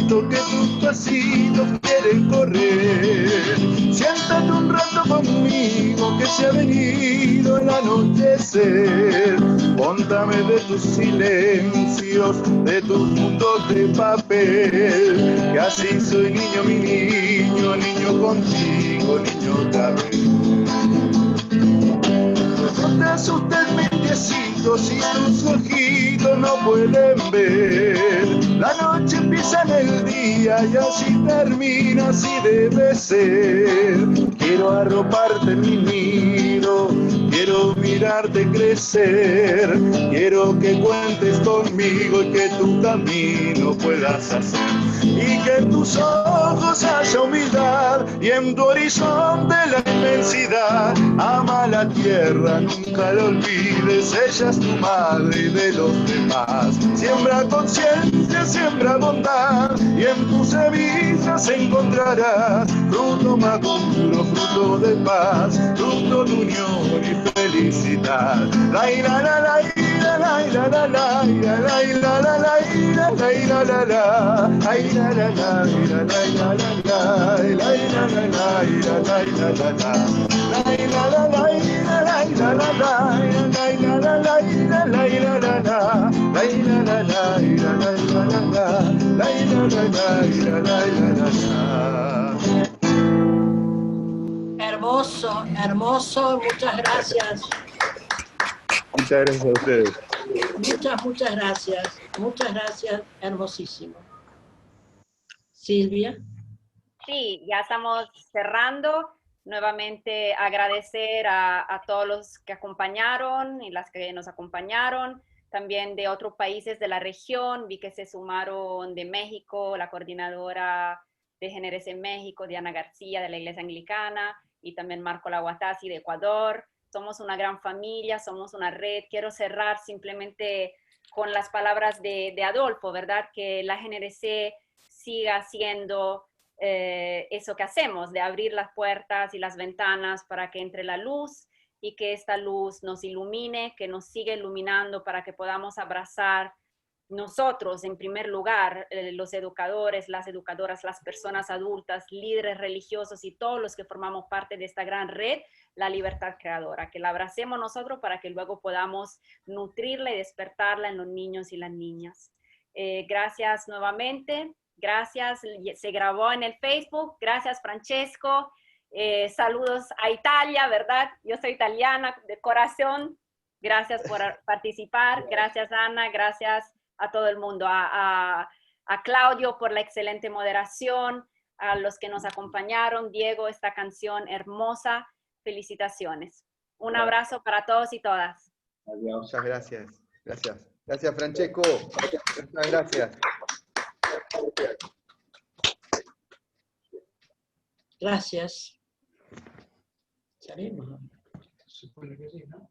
Que tus pasitos quieren correr. Si siéntate un rato conmigo que se ha venido el anochecer. Contame de tus silencios, de tus mundos de papel, que así soy niño, mi niño, niño contigo, niño otra vez. No te asustes, mi indiecito, si tus ojitos no pueden ver. La noche empieza en el día y así termina, así debe ser. Quiero arroparte en mi nido, quiero mirarte crecer. Quiero que cuentes conmigo y que tu camino puedas hacer. Y que en tus ojos haya humildad y en tu horizonte la inmensidad. Ama la tierra, nunca la olvides, ella es tu madre y de los demás. Siembra conciencia, siembra bondad y en tus semillas encontrarás fruto maduro, fruto de paz, fruto de unión y felicidad. La ira, la ira, la ira, la ira, la ira, la ira, la ira, la la, la ira, la ira, la ira, la la ira, la ira, la ira, la la. La ira, la ira, la ira, la la, la ira, la ira, la ira, la la, la ira, la ira, la ira, la la, la ira, la ira, la ira, la la. Hermoso, hermoso, muchas gracias. Muchas gracias a ustedes. Muchas gracias, hermosísimo. Silvia. Sí, ya estamos cerrando. Nuevamente agradecer a todos los que acompañaron y las que nos acompañaron, también de otros países de la región. Vi que se sumaron de México, la coordinadora de GNRC en México, Diana García de la Iglesia Anglicana, y también Marco Laguatasi de Ecuador. Somos una gran familia, somos una red. Quiero cerrar simplemente con las palabras de Adolfo, ¿verdad? Que la GNRC siga siendo eso que hacemos, de abrir las puertas y las ventanas para que entre la luz y que esta luz nos ilumine, que nos siga iluminando para que podamos abrazar nosotros, en primer lugar, los educadores, las educadoras, las personas adultas, líderes religiosos y todos los que formamos parte de esta gran red, la libertad creadora, que la abracemos nosotros para que luego podamos nutrirla y despertarla en los niños y las niñas. Gracias nuevamente. Gracias, se grabó en el Facebook. Gracias, Francesco. Saludos a Italia, ¿verdad? Yo soy italiana de corazón. Gracias por participar. Gracias, Ana. Gracias a todo el mundo. A Claudio por la excelente moderación. A los que nos acompañaron. Diego, esta canción hermosa. Felicitaciones. Un abrazo para todos y todas. Muchas gracias. Gracias. Gracias, Francesco. Muchas gracias. Gracias. Salimos. Supone que sí, ¿no?